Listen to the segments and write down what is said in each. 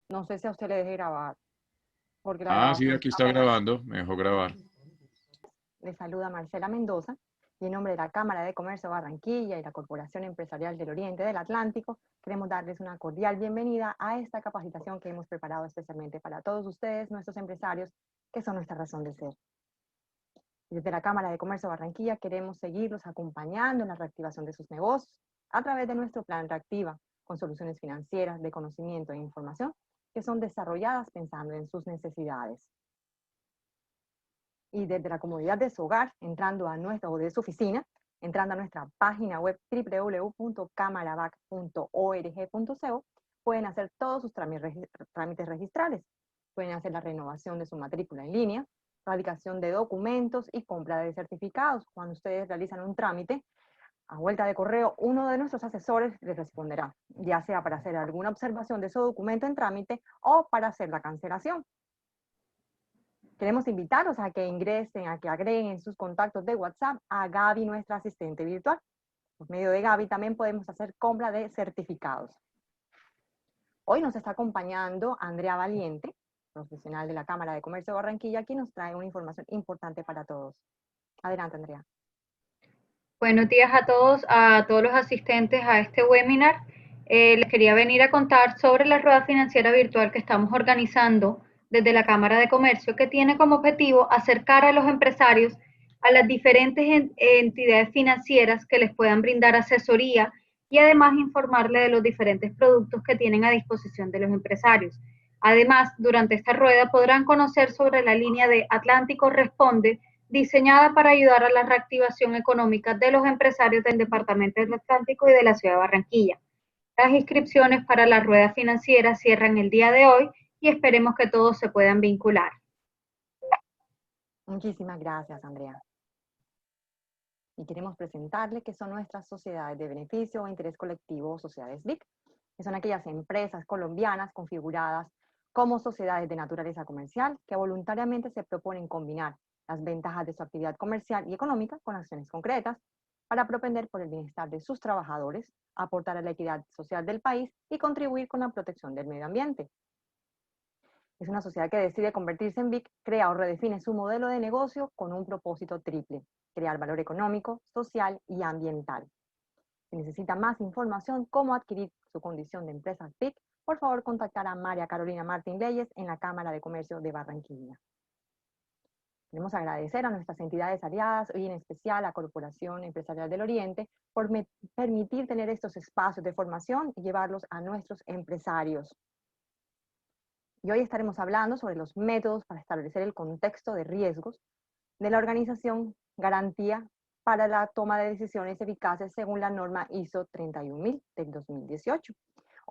No sé si a usted le deje grabar, porque la Ah, sí, grabación aquí está está como... grabando, me dejó grabar. Le saluda Marcela Mendoza y en nombre de la Cámara de Comercio de Barranquilla y la Corporación Empresarial del Oriente del Atlántico, queremos darles una cordial bienvenida a esta capacitación que hemos preparado especialmente para todos ustedes, nuestros empresarios, que son nuestra razón de ser. Desde la Cámara de Comercio de Barranquilla queremos seguirlos acompañando en la reactivación de sus negocios a través de nuestro plan Reactiva, con soluciones financieras de conocimiento e información que son desarrolladas pensando en sus necesidades. Y desde la comodidad de su hogar, entrando a nuestra, o de su oficina, entrando a nuestra página web www.camarabac.org.co, pueden hacer todos sus trámites registrales. Pueden hacer la renovación de su matrícula en línea, radicación de documentos y compra de certificados. Cuando ustedes realizan un trámite, a vuelta de correo, uno de nuestros asesores les responderá, ya sea para hacer alguna observación de su documento en trámite o para hacer la cancelación. Queremos invitarlos a que ingresen, a que agreguen en sus contactos de WhatsApp a Gaby, nuestra asistente virtual. Por medio de Gaby también podemos hacer compra de certificados. Hoy nos está acompañando Andrea Valiente, profesional de la Cámara de Comercio de Barranquilla, quien nos trae una información importante para todos. Adelante, Andrea. Buenos días a todos los asistentes a este webinar. Les quería venir a contar sobre la rueda financiera virtual que estamos organizando desde la Cámara de Comercio, que tiene como objetivo acercar a los empresarios a las diferentes entidades financieras que les puedan brindar asesoría y además informarle de los diferentes productos que tienen a disposición de los empresarios. Además, durante esta rueda podrán conocer sobre la línea de Atlántico Responde, diseñada para ayudar a la reactivación económica de los empresarios del Departamento del Atlántico y de la ciudad de Barranquilla. Las inscripciones para la rueda financiera cierran el día de hoy y esperemos que todos se puedan vincular. Muchísimas gracias, Andrea. Y queremos presentarle qué son nuestras sociedades de beneficio o interés colectivo o sociedades BIC, que son aquellas empresas colombianas configuradas como sociedades de naturaleza comercial que voluntariamente se proponen combinar las ventajas de su actividad comercial y económica con acciones concretas para propender por el bienestar de sus trabajadores, aportar a la equidad social del país y contribuir con la protección del medio ambiente. Es una sociedad que decide convertirse en BIC, crea o redefine su modelo de negocio con un propósito triple: crear valor económico, social y ambiental. Si necesita más información cómo adquirir su condición de empresa BIC, por favor contactar a María Carolina Martín Leyes en la Cámara de Comercio de Barranquilla. Queremos agradecer a nuestras entidades aliadas y en especial a Corporación Empresarial del Oriente por permitir tener estos espacios de formación y llevarlos a nuestros empresarios. Y hoy estaremos hablando sobre los métodos para establecer el contexto de riesgos de la organización Garantía para la toma de decisiones eficaces según la norma ISO 31000 del 2018.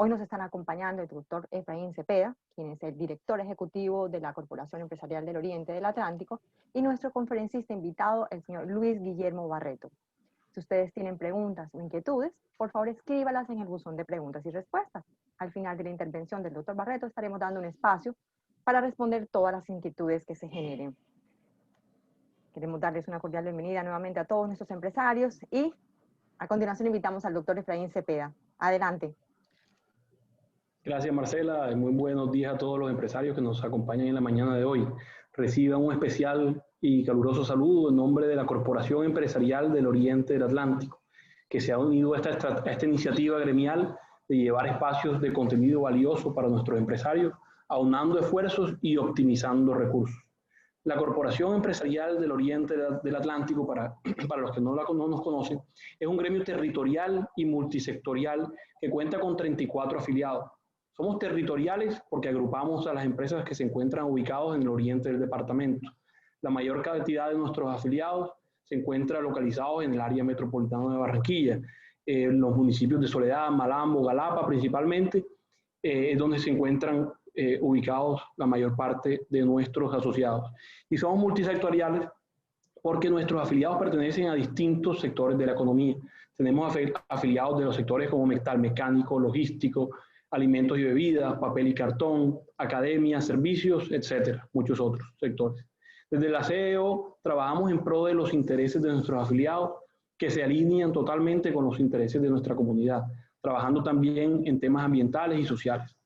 Hoy nos están acompañando el doctor Efraín Cepeda, quien es el director ejecutivo de la Corporación Empresarial del Oriente del Atlántico, y nuestro conferencista invitado, el señor Luis Guillermo Barreto. Si ustedes tienen preguntas o inquietudes, por favor escríbalas en el buzón de preguntas y respuestas. Al final de la intervención del doctor Barreto estaremos dando un espacio para responder todas las inquietudes que se generen. Queremos darles una cordial bienvenida nuevamente a todos nuestros empresarios y a continuación invitamos al doctor Efraín Cepeda. Adelante. Gracias, Marcela. Muy buenos días a todos los empresarios que nos acompañan en la mañana de hoy. Reciban un especial y caluroso saludo en nombre de la Corporación Empresarial del Oriente del Atlántico, que se ha unido a esta iniciativa gremial de llevar espacios de contenido valioso para nuestros empresarios, aunando esfuerzos y optimizando recursos. La Corporación Empresarial del Oriente del Atlántico, para los que no nos conocen, es un gremio territorial y multisectorial que cuenta con 34 afiliados. Somos territoriales porque agrupamos a las empresas que se encuentran ubicados en el oriente del departamento. La mayor cantidad de nuestros afiliados se encuentra localizados en el área metropolitana de Barranquilla, en los municipios de Soledad, Malambo, Galapa principalmente, es donde se encuentran ubicados la mayor parte de nuestros asociados. Y somos multisectoriales porque nuestros afiliados pertenecen a distintos sectores de la economía. Tenemos afiliados de los sectores como metal mecánico, logístico, alimentos y bebidas, papel y cartón, academia, servicios, etcétera, muchos otros sectores. Desde el aseo trabajamos en pro de los intereses de nuestros afiliados que se alinean totalmente con los intereses de nuestra comunidad, trabajando también en temas ambientales y sociales.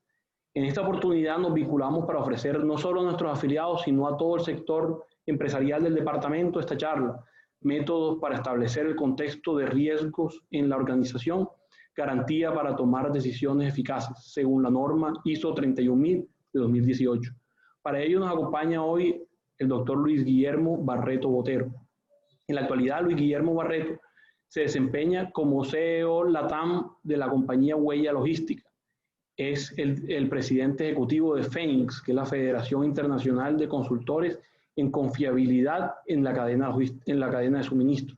En esta oportunidad nos vinculamos para ofrecer no solo a nuestros afiliados, sino a todo el sector empresarial del departamento esta charla, métodos para establecer el contexto de riesgos en la organización, garantía para tomar decisiones eficaces, según la norma ISO 31000 de 2018. Para ello nos acompaña hoy el doctor Luis Guillermo Barreto Botero. En la actualidad, Luis Guillermo Barreto se desempeña como CEO LATAM de la compañía Huella Logística. Es el presidente ejecutivo de FENIX, que es la Federación Internacional de Consultores en Confiabilidad en la cadena de suministro.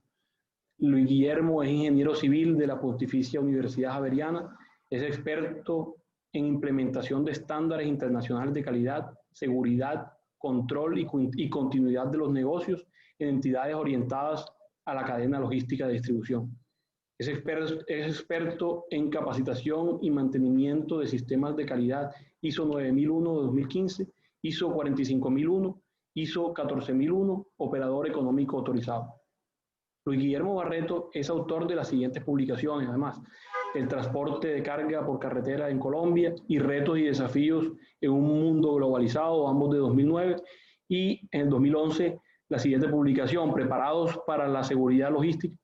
Luis Guillermo es ingeniero civil de la Pontificia Universidad Javeriana, es experto en implementación de estándares internacionales de calidad, seguridad, control y continuidad de los negocios en entidades orientadas a la cadena logística de distribución. Es experto en capacitación y mantenimiento de sistemas de calidad ISO 9001 de 2015, ISO 45001, ISO 14001, operador económico autorizado. Luis Guillermo Barreto es autor de las siguientes publicaciones, además: El transporte de carga por carretera en Colombia y retos y desafíos en un mundo globalizado, ambos de 2009, y en el 2011 la siguiente publicación, Preparados para la seguridad logística.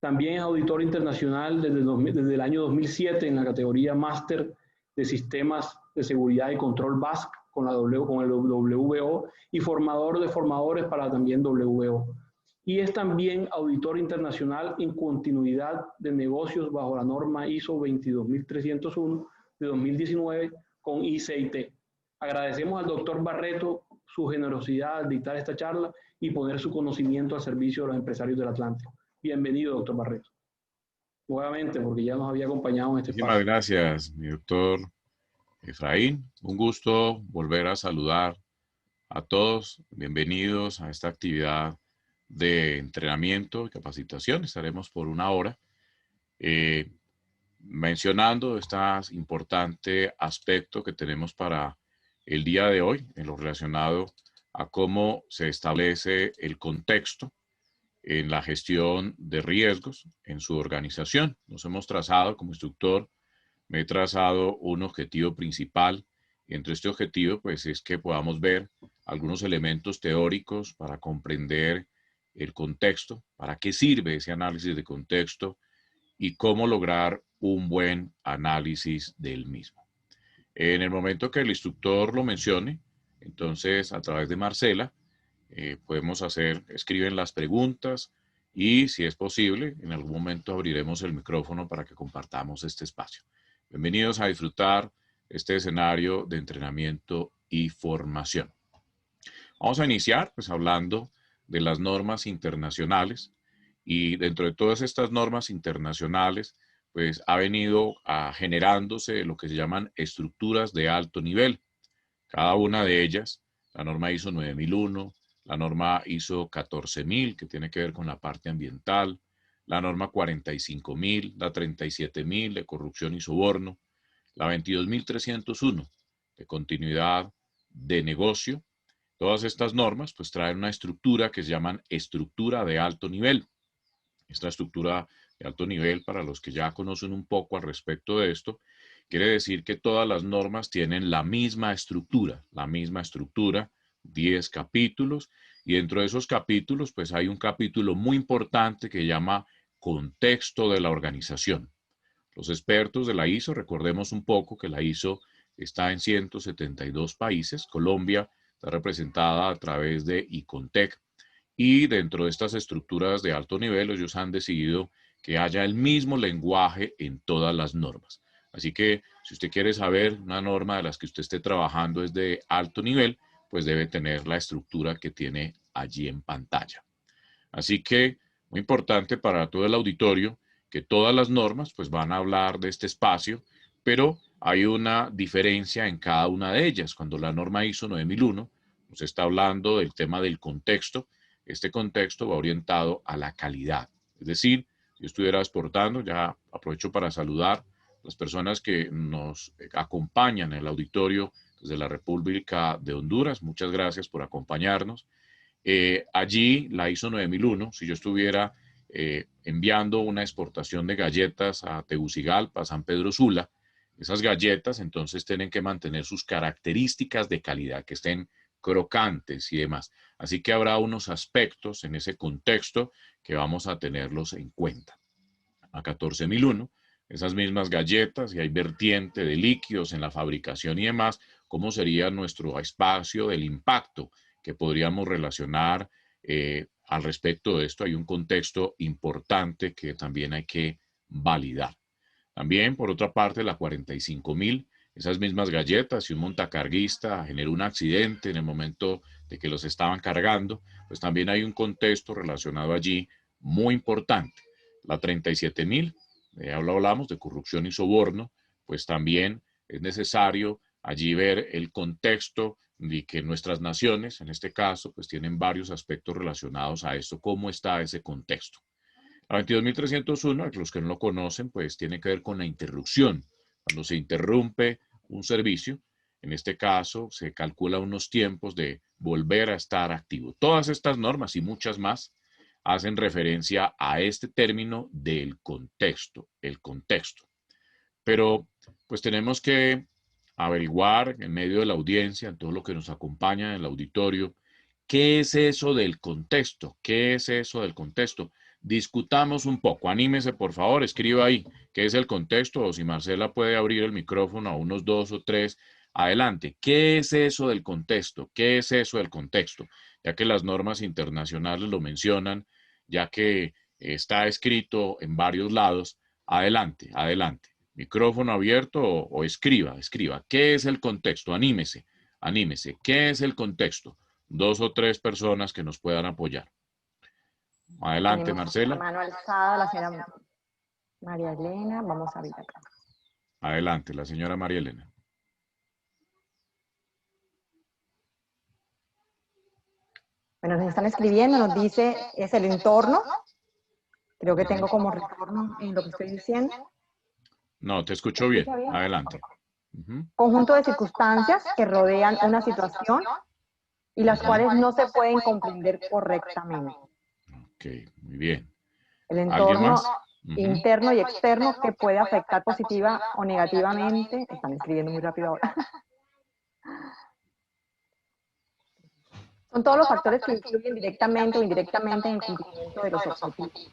También es auditor internacional desde el año 2007 en la categoría Máster de Sistemas de Seguridad y Control BASC con el WBO y formador de formadores para también WBO. Y es también auditor internacional en continuidad de negocios bajo la norma ISO 22301 de 2019 con ICIT. Agradecemos al doctor Barreto su generosidad al dictar esta charla y poner su conocimiento al servicio de los empresarios del Atlántico. Bienvenido, doctor Barreto. Nuevamente, porque ya nos había acompañado en este espacio. Muchísimas gracias, mi doctor Efraín. Un gusto volver a saludar a todos. Bienvenidos a esta actividad de entrenamiento y capacitación. Estaremos por una hora mencionando este importante aspecto que tenemos para el día de hoy en lo relacionado a cómo se establece el contexto en la gestión de riesgos en su organización. Nos hemos trazado, como instructor, me he trazado un objetivo principal, y entre este objetivo pues es que podamos ver algunos elementos teóricos para comprender el contexto, para qué sirve ese análisis de contexto y cómo lograr un buen análisis del mismo. En el momento que el instructor lo mencione, entonces a través de Marcela, podemos escriben las preguntas y si es posible, en algún momento abriremos el micrófono para que compartamos este espacio. Bienvenidos a disfrutar este escenario de entrenamiento y formación. Vamos a iniciar pues hablando de las normas internacionales y dentro de todas estas normas internacionales pues ha venido generándose lo que se llaman estructuras de alto nivel. Cada una de ellas, la norma ISO 9001, la norma ISO 14000, que tiene que ver con la parte ambiental, la norma 45000, la 37000 de corrupción y soborno, la 22301 de continuidad de negocio. Todas estas normas pues traen una estructura que se llaman estructura de alto nivel. Esta estructura de alto nivel, para los que ya conocen un poco al respecto de esto, quiere decir que todas las normas tienen la misma estructura, 10 capítulos, y dentro de esos capítulos pues hay un capítulo muy importante que llama contexto de la organización. Los expertos de la ISO, recordemos un poco que la ISO está en 172 países, Colombia está representada a través de ICONTEC, y dentro de estas estructuras de alto nivel ellos han decidido que haya el mismo lenguaje en todas las normas. Así que si usted quiere saber una norma de las que usted esté trabajando es de alto nivel, pues debe tener la estructura que tiene allí en pantalla. Así que muy importante para todo el auditorio que todas las normas pues van a hablar de este espacio, pero hay una diferencia en cada una de ellas. Cuando la norma ISO 9001 nos está hablando del tema del contexto, este contexto va orientado a la calidad. Es decir, si yo estuviera exportando, ya aprovecho para saludar a las personas que nos acompañan en el auditorio desde la República de Honduras. Muchas gracias por acompañarnos. Allí, la ISO 9001, si yo estuviera enviando una exportación de galletas a Tegucigalpa, a San Pedro Sula, Esas galletas entonces tienen que mantener sus características de calidad, que estén crocantes y demás. Así que habrá unos aspectos en ese contexto que vamos a tenerlos en cuenta. A 14001, esas mismas galletas, y hay vertiente de líquidos en la fabricación y demás, ¿cómo sería nuestro espacio del impacto que podríamos relacionar al respecto de esto? Hay un contexto importante que también hay que validar. También, por otra parte, la 45000, esas mismas galletas, si un montacarguista generó un accidente en el momento de que los estaban cargando, pues también hay un contexto relacionado allí muy importante. La 37000, hablamos de corrupción y soborno, pues también es necesario allí ver el contexto de que nuestras naciones, en este caso, pues tienen varios aspectos relacionados a esto, cómo está ese contexto. La 22301, los que no lo conocen, pues tiene que ver con la interrupción. Cuando se interrumpe un servicio, en este caso se calcula unos tiempos de volver a estar activo. Todas estas normas y muchas más hacen referencia a este término del contexto, el contexto. Pero pues tenemos que averiguar en medio de la audiencia, en todo lo que nos acompaña en el auditorio, ¿qué es eso del contexto? ¿Qué es eso del contexto? Discutamos un poco. Anímese, por favor, escriba ahí qué es el contexto, o si Marcela puede abrir el micrófono a unos 2 o 3, adelante. ¿Qué es eso del contexto? ¿Qué es eso del contexto? Ya que las normas internacionales lo mencionan, ya que está escrito en varios lados. Adelante, adelante. Micrófono abierto o escriba. ¿Qué es el contexto? Anímese, anímese. ¿Qué es el contexto? 2 o 3 personas que nos puedan apoyar. Adelante, Tenemos Marcela. la mano alzada, la señora María Elena. Vamos a ver acá. Adelante, la señora María Elena. Bueno, nos están escribiendo, nos dice, es el entorno. Creo que tengo como retorno en lo que estoy diciendo. No, te escucho bien. Adelante. Conjunto de circunstancias que rodean una situación y las cuales no se pueden comprender correctamente. Ok, muy bien. El entorno interno y externo que puede afectar positiva o negativamente. Están escribiendo muy rápido ahora. Son todos los factores que influyen directamente o indirectamente en el cumplimiento de los objetivos.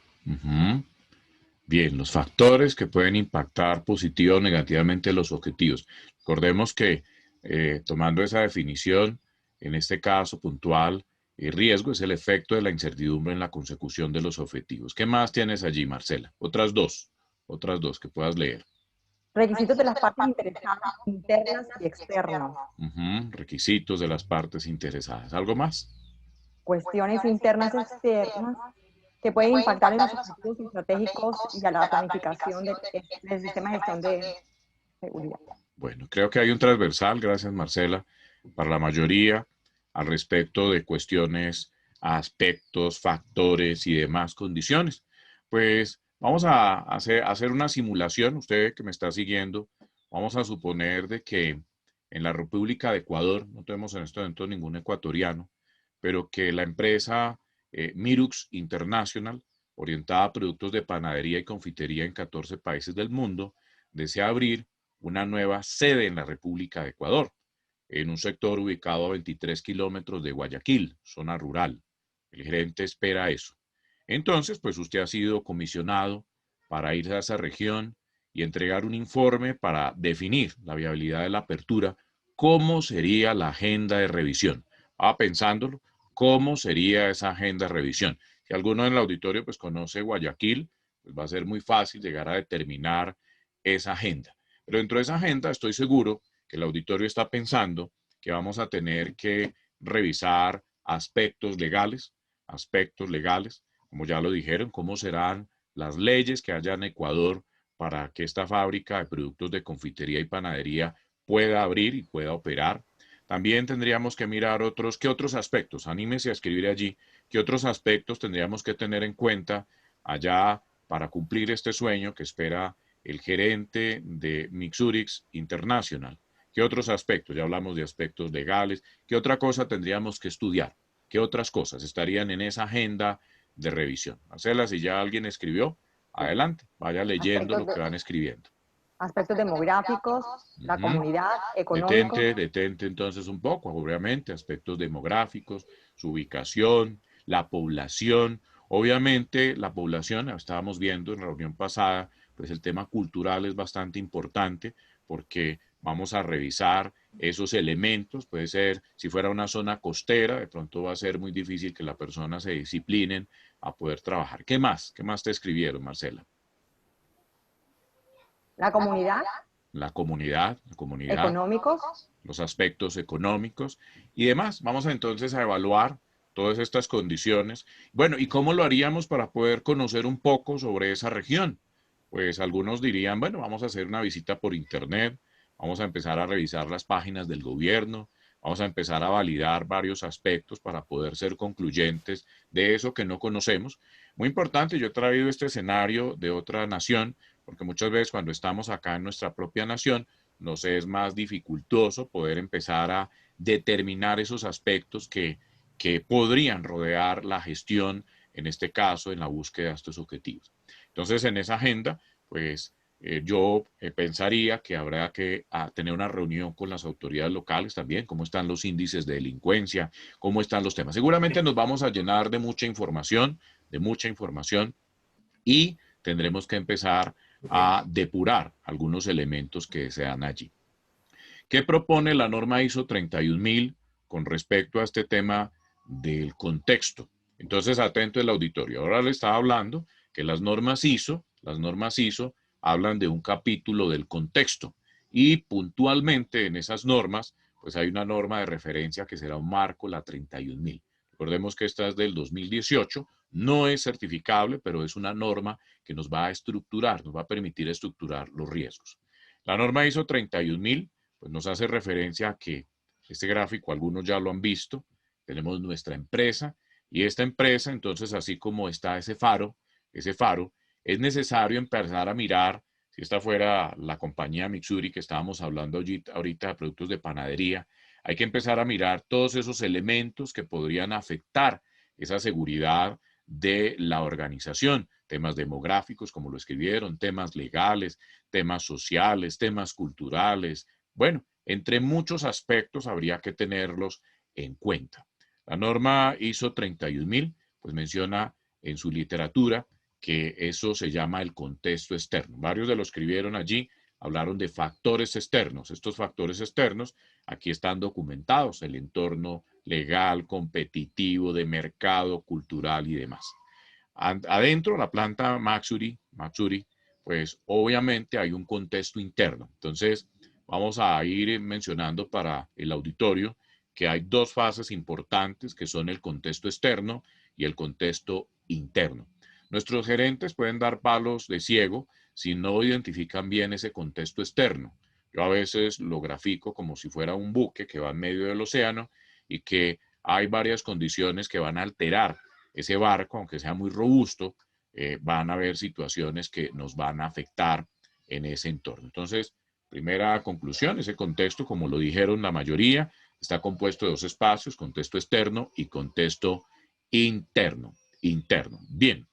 Bien, los factores que pueden impactar positiva o negativamente los objetivos. Recordemos que tomando esa definición, en este caso puntual, el riesgo es el efecto de la incertidumbre en la consecución de los objetivos. ¿Qué más tienes allí, Marcela? Otras dos que puedas leer. Requisitos de las partes interesadas, internas y externas. Requisitos de las partes interesadas. ¿Algo más? Cuestiones internas y externas que pueden impactar en los objetivos estratégicos y a la planificación del sistema de gestión de seguridad. Bueno, creo que hay un transversal, gracias Marcela, para la mayoría al respecto de cuestiones, aspectos, factores y demás condiciones. Pues vamos a hacer una simulación, usted que me está siguiendo, vamos a suponer de que en la República de Ecuador, no tenemos en este momento ningún ecuatoriano, pero que la empresa Mirux International, orientada a productos de panadería y confitería en 14 países del mundo, desea abrir una nueva sede en la República de Ecuador, en un sector ubicado a 23 kilómetros de Guayaquil, zona rural. El gerente espera eso. Entonces, pues usted ha sido comisionado para ir a esa región y entregar un informe para definir la viabilidad de la apertura, cómo sería la agenda de revisión. Pensándolo, ¿cómo sería esa agenda de revisión? Si alguno en el auditorio pues conoce Guayaquil, pues va a ser muy fácil llegar a determinar esa agenda. Pero dentro de esa agenda estoy seguro que el auditorio está pensando que vamos a tener que revisar aspectos legales, como ya lo dijeron, cómo serán las leyes que haya en Ecuador para que esta fábrica de productos de confitería y panadería pueda abrir y pueda operar. También tendríamos que mirar ¿qué otros aspectos? Anímese a escribir allí, ¿qué otros aspectos tendríamos que tener en cuenta allá para cumplir este sueño que espera el gerente de Mixurix International? ¿Qué otros aspectos? Ya hablamos de aspectos legales. ¿Qué otra cosa tendríamos que estudiar? ¿Qué otras cosas estarían en esa agenda de revisión? Marcela, si ya alguien escribió, adelante, vaya leyendo lo que van escribiendo. aspectos demográficos, la comunidad, económicos. Detente entonces un poco, obviamente, aspectos demográficos, su ubicación, la población. Obviamente, la población, estábamos viendo en la reunión pasada, pues el tema cultural es bastante importante porque vamos a revisar esos elementos. Puede ser, si fuera una zona costera, de pronto va a ser muy difícil que la persona se disciplinen a poder trabajar. ¿Qué más? ¿Qué más te escribieron, Marcela? La comunidad. La comunidad, Económicos. los aspectos económicos y demás. Vamos entonces a evaluar todas estas condiciones. Bueno, ¿y cómo lo haríamos para poder conocer un poco sobre esa región? Pues algunos dirían, bueno, vamos a hacer una visita por internet, vamos a empezar a revisar las páginas del gobierno, vamos a empezar a validar varios aspectos para poder ser concluyentes de eso que no conocemos. Muy importante, yo he traído este escenario de otra nación, porque muchas veces cuando estamos acá en nuestra propia nación, nos es más dificultoso poder empezar a determinar esos aspectos que podrían rodear la gestión, en este caso, en la búsqueda de estos objetivos. Entonces, en esa agenda, pues yo pensaría que habrá que tener una reunión con las autoridades locales también, cómo están los índices de delincuencia, cómo están los temas. Seguramente nos vamos a llenar de mucha información y tendremos que empezar a depurar algunos elementos que se dan allí. ¿Qué propone la norma ISO 31000 con respecto a este tema del contexto? Entonces, atento el auditorio. Ahora le estaba hablando que las normas ISO hablan de un capítulo del contexto y puntualmente en esas normas, pues hay una norma de referencia que será un marco, la 31000. Recordemos que esta es del 2018, no es certificable, pero es una norma que nos va a estructurar, nos va a permitir estructurar los riesgos. La norma ISO 31000 pues nos hace referencia a que este gráfico, algunos ya lo han visto, tenemos nuestra empresa y esta empresa, entonces, así como está ese faro, es necesario empezar a mirar, si esta fuera la compañía Mitsuri que estábamos hablando ahorita de productos de panadería, hay que empezar a mirar todos esos elementos que podrían afectar esa seguridad de la organización, temas demográficos, como lo escribieron, temas legales, temas sociales, temas culturales. Bueno, entre muchos aspectos habría que tenerlos en cuenta. La norma ISO 31000 pues menciona en su literatura que eso se llama el contexto externo. Varios de los que escribieron allí hablaron de factores externos. Estos factores externos aquí están documentados, el entorno legal, competitivo, de mercado, cultural y demás. Adentro, la planta Matsuri, pues obviamente hay un contexto interno. Entonces, vamos a ir mencionando para el auditorio que hay dos fases importantes que son el contexto externo y el contexto interno. Nuestros gerentes pueden dar palos de ciego si no identifican bien ese contexto externo. Yo a veces lo grafico como si fuera un buque que va en medio del océano y que hay varias condiciones que van a alterar ese barco, aunque sea muy robusto, van a haber situaciones que nos van a afectar en ese entorno. Entonces, primera conclusión, ese contexto, como lo dijeron la mayoría, está compuesto de dos espacios, contexto externo y contexto interno. Bien,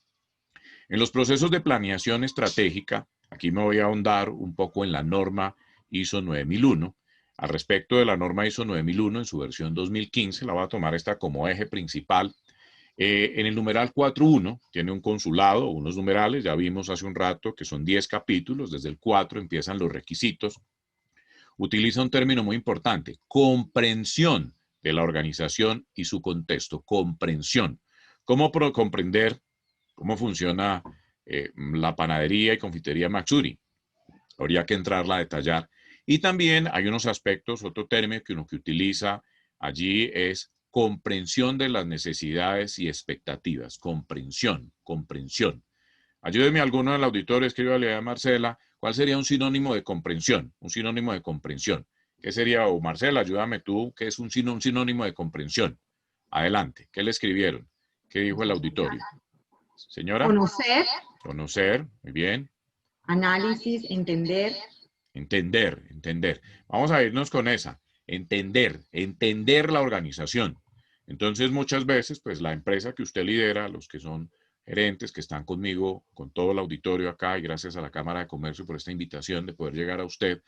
en los procesos de planeación estratégica, aquí me voy a ahondar un poco en la norma ISO 9001. Al respecto de la norma ISO 9001 en su versión 2015, la voy a tomar esta como eje principal. En el numeral 4.1 tiene un consulado, unos numerales, ya vimos hace un rato que son 10 capítulos, desde el 4 empiezan los requisitos. Utiliza un término muy importante, comprensión de la organización y su contexto, comprensión. ¿Cómo comprender cómo funciona la panadería y confitería Matsuri? Habría que entrarla a detallar. Y también hay unos aspectos, otro término que uno que utiliza allí es comprensión de las necesidades y expectativas. Comprensión. Ayúdeme alguno del auditorio, escríbale a Marcela, ¿cuál sería un sinónimo de comprensión? Un sinónimo de comprensión. ¿Qué sería? O Marcela, ayúdame tú, ¿qué es un sinónimo de comprensión? Adelante, ¿qué le escribieron? ¿Qué dijo el auditorio? Señora. Conocer, muy bien. Análisis, entender. Entender. Vamos a irnos con esa. Entender la organización. Entonces, muchas veces, pues la empresa que usted lidera, los que son gerentes que están conmigo, con todo el auditorio acá, y gracias a la Cámara de Comercio por esta invitación de poder llegar a usted,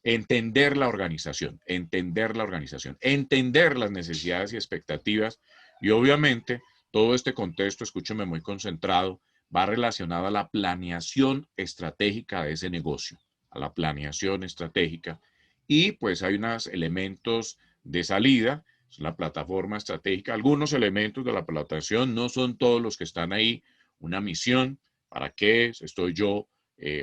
entender la organización, entender las necesidades y expectativas, y obviamente todo este contexto, escúcheme muy concentrado, va relacionado a la planeación estratégica de ese negocio, a la planeación estratégica, y pues hay unos elementos de salida, es la plataforma estratégica, algunos elementos de la planeación, no son todos los que están ahí, una misión, para qué estoy yo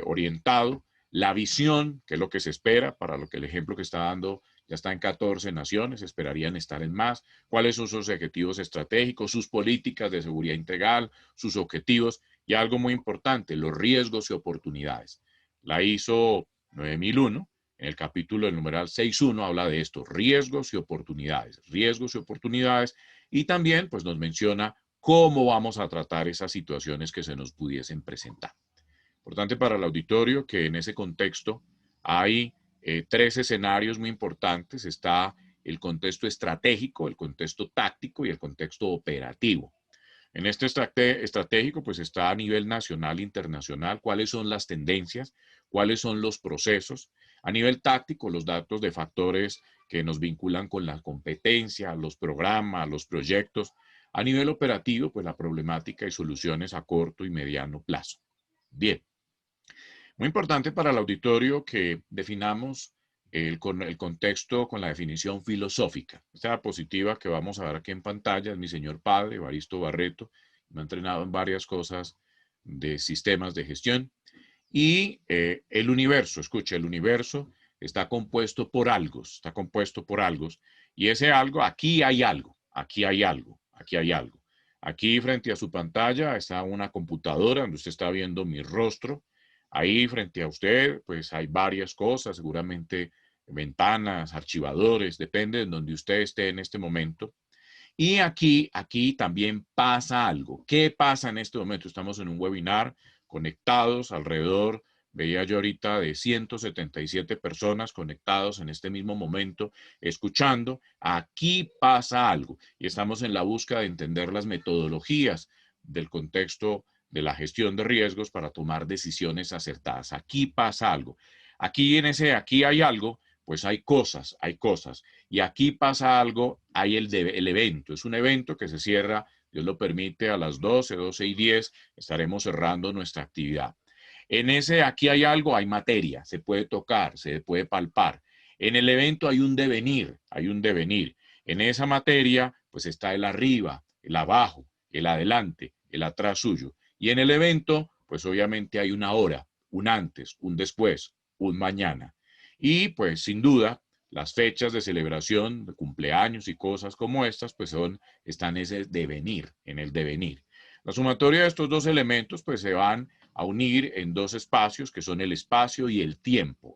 orientado, la visión, que es lo que se espera, para lo que el ejemplo que está dando ya está en 14 naciones, esperarían estar en más, cuáles son sus objetivos estratégicos, sus políticas de seguridad integral, sus objetivos, y algo muy importante, los riesgos y oportunidades. La ISO 9001, en el capítulo del numeral 6.1, habla de esto, riesgos y oportunidades, y también pues nos menciona cómo vamos a tratar esas situaciones que se nos pudiesen presentar. Importante para el auditorio que en ese contexto hay 3 escenarios muy importantes. Está el contexto estratégico, el contexto táctico y el contexto operativo. En este estratégico, pues está a nivel nacional e internacional, cuáles son las tendencias, cuáles son los procesos. A nivel táctico, los datos de factores que nos vinculan con la competencia, los programas, los proyectos. A nivel operativo, pues la problemática y soluciones a corto y mediano plazo. Bien. Muy importante para el auditorio que definamos el contexto con la definición filosófica. Esta diapositiva que vamos a ver aquí en pantalla es mi señor padre, Evaristo Barreto. Me ha entrenado en varias cosas de sistemas de gestión. Y el universo, escuche, el universo está compuesto por algos, y ese algo, aquí hay algo. Aquí frente a su pantalla está una computadora donde usted está viendo mi rostro. Ahí frente a usted, pues hay varias cosas, seguramente ventanas, archivadores, depende de donde usted esté en este momento. Y aquí también pasa algo. ¿Qué pasa en este momento? Estamos en un webinar conectados alrededor, veía yo ahorita, de 177 personas conectados en este mismo momento, escuchando. Aquí pasa algo. Y estamos en la búsqueda de entender las metodologías del contexto de la gestión de riesgos para tomar decisiones acertadas. Aquí pasa algo. Aquí hay algo, pues hay cosas. Y aquí pasa algo, hay el evento. Es un evento que se cierra, Dios lo permite, a las 12:10, estaremos cerrando nuestra actividad. En ese aquí hay algo, hay materia, se puede tocar, se puede palpar. En el evento hay un devenir. En esa materia, pues está el arriba, el abajo, el adelante, el atrás suyo. Y en el evento, pues obviamente hay una hora, un antes, un después, un mañana. Y pues sin duda, las fechas de celebración, de cumpleaños y cosas como estas, pues están en el devenir. La sumatoria de estos dos elementos, pues se van a unir en dos espacios, que son el espacio y el tiempo.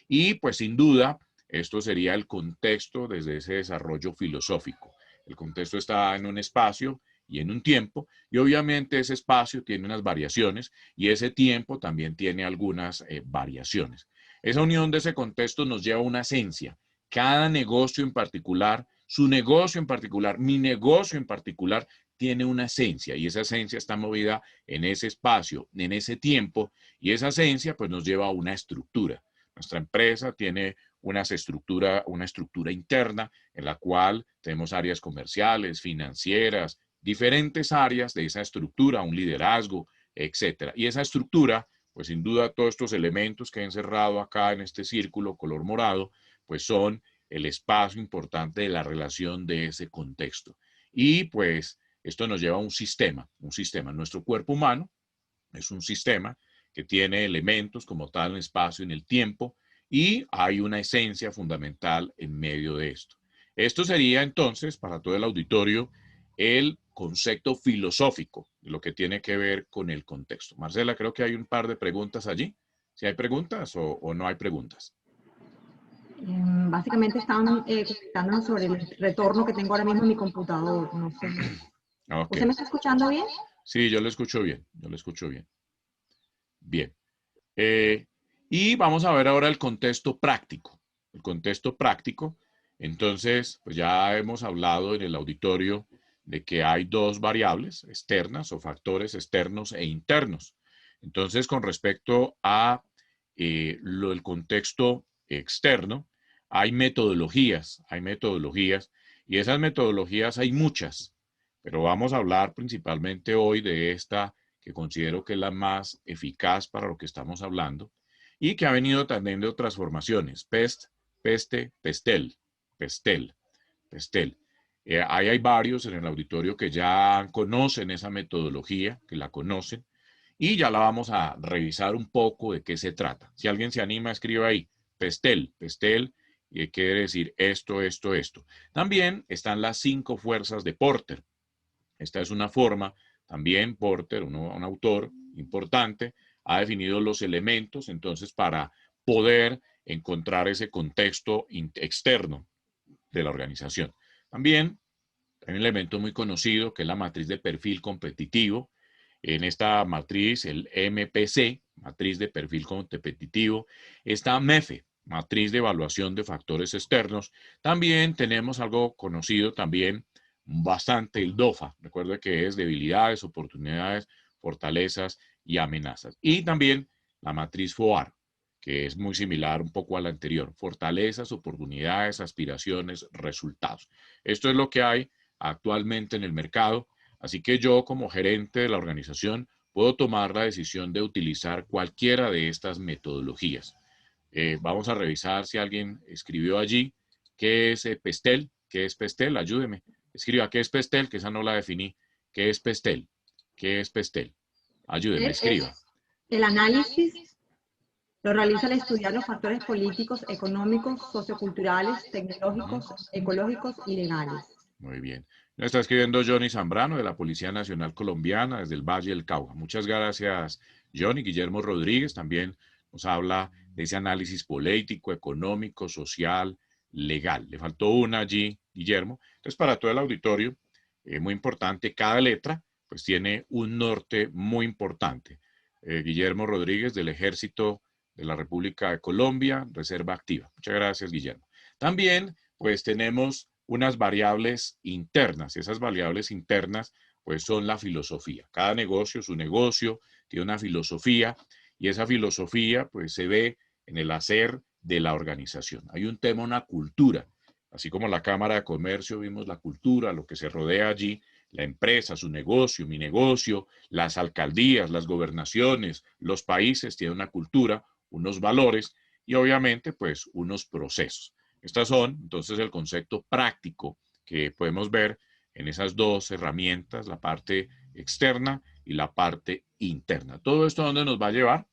Y pues sin duda, esto sería el contexto desde ese desarrollo filosófico. El contexto está en un espacio y en un tiempo, y obviamente ese espacio tiene unas variaciones y ese tiempo también tiene algunas variaciones. Esa unión de ese contexto nos lleva a una esencia. Cada negocio en particular, su negocio en particular, mi negocio en particular, tiene una esencia, y esa esencia está movida en ese espacio, en ese tiempo, y esa esencia pues nos lleva a una estructura. Nuestra empresa tiene una estructura interna en la cual tenemos áreas comerciales, financieras, diferentes áreas de esa estructura, un liderazgo, etcétera. Y esa estructura, pues sin duda todos estos elementos que he encerrado acá en este círculo color morado, pues son el espacio importante de la relación de ese contexto. Y pues esto nos lleva a un sistema. Nuestro cuerpo humano es un sistema que tiene elementos como tal en el espacio, en el tiempo, y hay una esencia fundamental en medio de esto. Esto sería entonces, para todo el auditorio, el concepto filosófico, lo que tiene que ver con el contexto. Marcela, creo que hay un par de preguntas allí. ¿Si hay preguntas o no hay preguntas? Básicamente están comentándonos sobre el retorno que tengo ahora mismo en mi computador. No sé. Okay. ¿Usted me está escuchando bien? Sí, yo lo escucho bien. Bien. Y vamos a ver ahora el contexto práctico. Entonces, pues ya hemos hablado en el auditorio de que hay dos variables externas o factores externos e internos. Entonces, con respecto a el contexto externo, hay metodologías, y esas metodologías hay muchas, pero vamos a hablar principalmente hoy de esta que considero que es la más eficaz para lo que estamos hablando y que ha venido teniendo transformaciones. PEST, PESTE, PESTEL, PESTEL, PESTEL. Ahí hay varios en el auditorio que ya conocen esa metodología, que la conocen, y ya la vamos a revisar un poco de qué se trata. Si alguien se anima, escriba ahí, PESTEL, PESTEL, y quiere decir esto, esto, esto. También están las 5 fuerzas de Porter. Esta es una forma, también Porter, un autor importante, ha definido los elementos, entonces, para poder encontrar ese contexto externo de la organización. También hay un elemento muy conocido que es la matriz de perfil competitivo. En esta matriz, el MPC, matriz de perfil competitivo, está MEFE, matriz de evaluación de factores externos. También tenemos algo conocido también bastante, el DOFA. Recuerde que es debilidades, oportunidades, fortalezas y amenazas. Y también la matriz FOAR, que es muy similar un poco a la anterior. Fortalezas, oportunidades, aspiraciones, resultados. Esto es lo que hay actualmente en el mercado. Así que yo, como gerente de la organización, puedo tomar la decisión de utilizar cualquiera de estas metodologías. Vamos a revisar si alguien escribió allí qué es PESTEL. ¿Qué es PESTEL? Ayúdeme. Escriba qué es PESTEL, que esa no la definí. ¿Qué es PESTEL? ¿Qué es PESTEL? Ayúdeme, escriba. El análisis lo realiza al estudiar los factores políticos, económicos, socioculturales, tecnológicos, ecológicos y legales. Muy bien. Nos está escribiendo Johnny Zambrano de la Policía Nacional Colombiana desde el Valle del Cauca. Muchas gracias, Johnny. Guillermo Rodríguez también nos habla de ese análisis político, económico, social, legal. Le faltó una allí, Guillermo. Entonces, para todo el auditorio, muy importante, cada letra pues tiene un norte muy importante. Guillermo Rodríguez del Ejército de la República de Colombia, Reserva Activa. Muchas gracias, Guillermo. También pues tenemos unas variables internas. Esas variables internas, pues son la filosofía. Cada negocio, su negocio, tiene una filosofía y esa filosofía, pues se ve en el hacer de la organización. Hay un tema, una cultura. Así como la Cámara de Comercio vimos la cultura, lo que se rodea allí, la empresa, su negocio, mi negocio, las alcaldías, las gobernaciones, los países tienen una cultura, unos valores y obviamente pues unos procesos. Estas son, entonces, el concepto práctico que podemos ver en esas dos herramientas, la parte externa y la parte interna. Todo esto, ¿dónde nos va a llevar?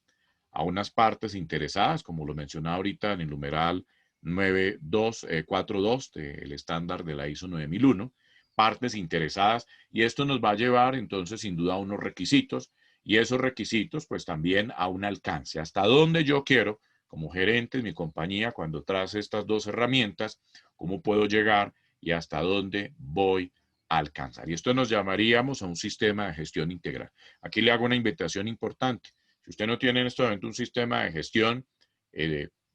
A unas partes interesadas, como lo mencionaba ahorita en el numeral 9242 del estándar de la ISO 9001, partes interesadas, y esto nos va a llevar, entonces, sin duda, a unos requisitos, y esos requisitos, pues, también a un alcance. Hasta dónde yo quiero como gerente en mi compañía, cuando trace estas dos herramientas, cómo puedo llegar y hasta dónde voy a alcanzar. Y esto nos llamaríamos a un sistema de gestión integral. Aquí le hago una invitación importante. Si usted no tiene en este momento un sistema de gestión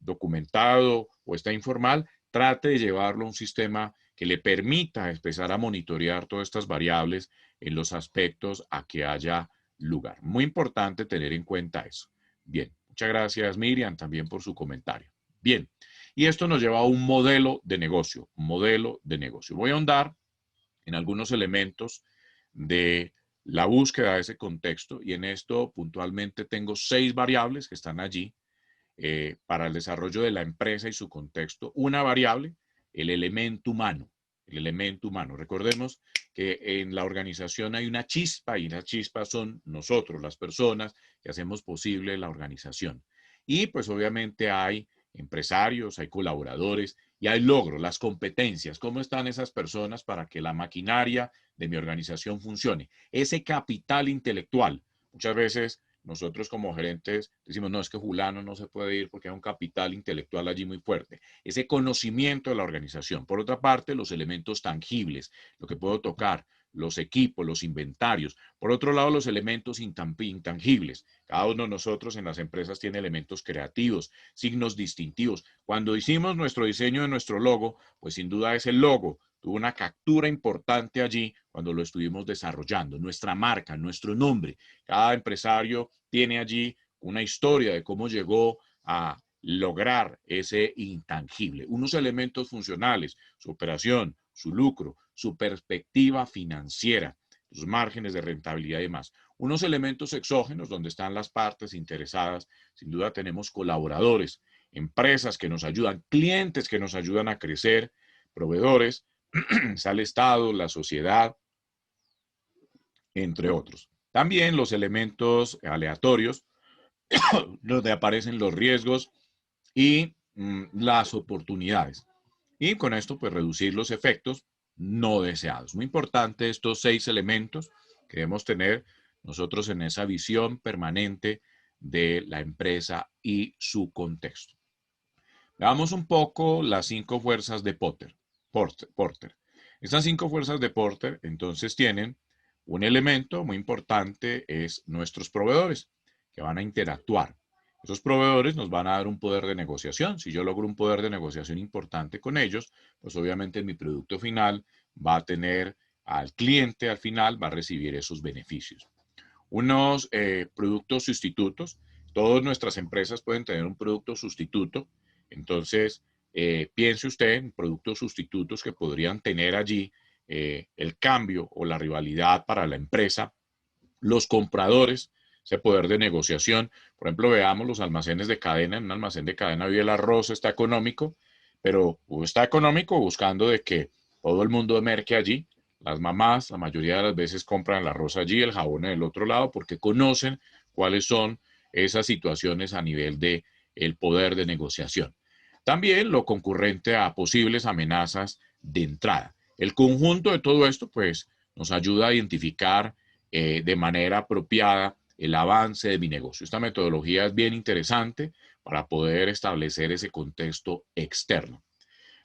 documentado o está informal, trate de llevarlo a un sistema que le permita empezar a monitorear todas estas variables en los aspectos a que haya lugar. Muy importante tener en cuenta eso. Bien. Muchas gracias, Miriam, también por su comentario. Bien, y esto nos lleva a un modelo de negocio, Voy a ahondar en algunos elementos de la búsqueda de ese contexto y en esto puntualmente tengo 6 variables que están allí para el desarrollo de la empresa y su contexto. Una variable, el elemento humano. Recordemos que en la organización hay una chispa y la chispa son nosotros, las personas que hacemos posible la organización. Y pues obviamente hay empresarios, hay colaboradores y hay logros, las competencias. ¿Cómo están esas personas para que la maquinaria de mi organización funcione? Ese capital intelectual. Muchas veces nosotros como gerentes decimos, no, es que fulano no se puede ir porque hay un capital intelectual allí muy fuerte. Ese conocimiento de la organización. Por otra parte, los elementos tangibles, lo que puedo tocar, los equipos, los inventarios. Por otro lado, los elementos intangibles. Cada uno de nosotros en las empresas tiene elementos creativos, signos distintivos. Cuando hicimos nuestro diseño de nuestro logo, pues sin duda ese logo tuvo una captura importante allí cuando lo estuvimos desarrollando, nuestra marca, nuestro nombre. Cada empresario tiene allí una historia de cómo llegó a lograr ese intangible. Unos elementos funcionales, su operación, su lucro, su perspectiva financiera, sus márgenes de rentabilidad y demás. Unos elementos exógenos donde están las partes interesadas. Sin duda tenemos colaboradores, empresas que nos ayudan, clientes que nos ayudan a crecer, proveedores, está el Estado, la sociedad, entre otros. También los elementos aleatorios, donde aparecen los riesgos y las oportunidades. Y con esto, pues, reducir los efectos no deseados. Muy importante estos 6 elementos que debemos tener nosotros en esa visión permanente de la empresa y su contexto. Veamos un poco las 5 fuerzas de Porter. Estas 5 fuerzas de Porter, entonces, tienen un elemento muy importante, es nuestros proveedores, que van a interactuar. Esos proveedores nos van a dar un poder de negociación. Si yo logro un poder de negociación importante con ellos, pues obviamente mi producto final va a tener al cliente, al final va a recibir esos beneficios. Unos productos sustitutos. Todas nuestras empresas pueden tener un producto sustituto. Entonces, piense usted en productos sustitutos que podrían tener allí el cambio o la rivalidad para la empresa, los compradores, ese poder de negociación. Por ejemplo, veamos los almacenes de cadena. En un almacén de cadena hoy el arroz está económico, pero está económico buscando de que todo el mundo merque allí. Las mamás, la mayoría de las veces compran el arroz allí, el jabón en el otro lado, porque conocen cuáles son esas situaciones a nivel de el poder de negociación. También lo concurrente a posibles amenazas de entrada. El conjunto de todo esto, pues, nos ayuda a identificar de manera apropiada el avance de mi negocio. Esta metodología es bien interesante para poder establecer ese contexto externo.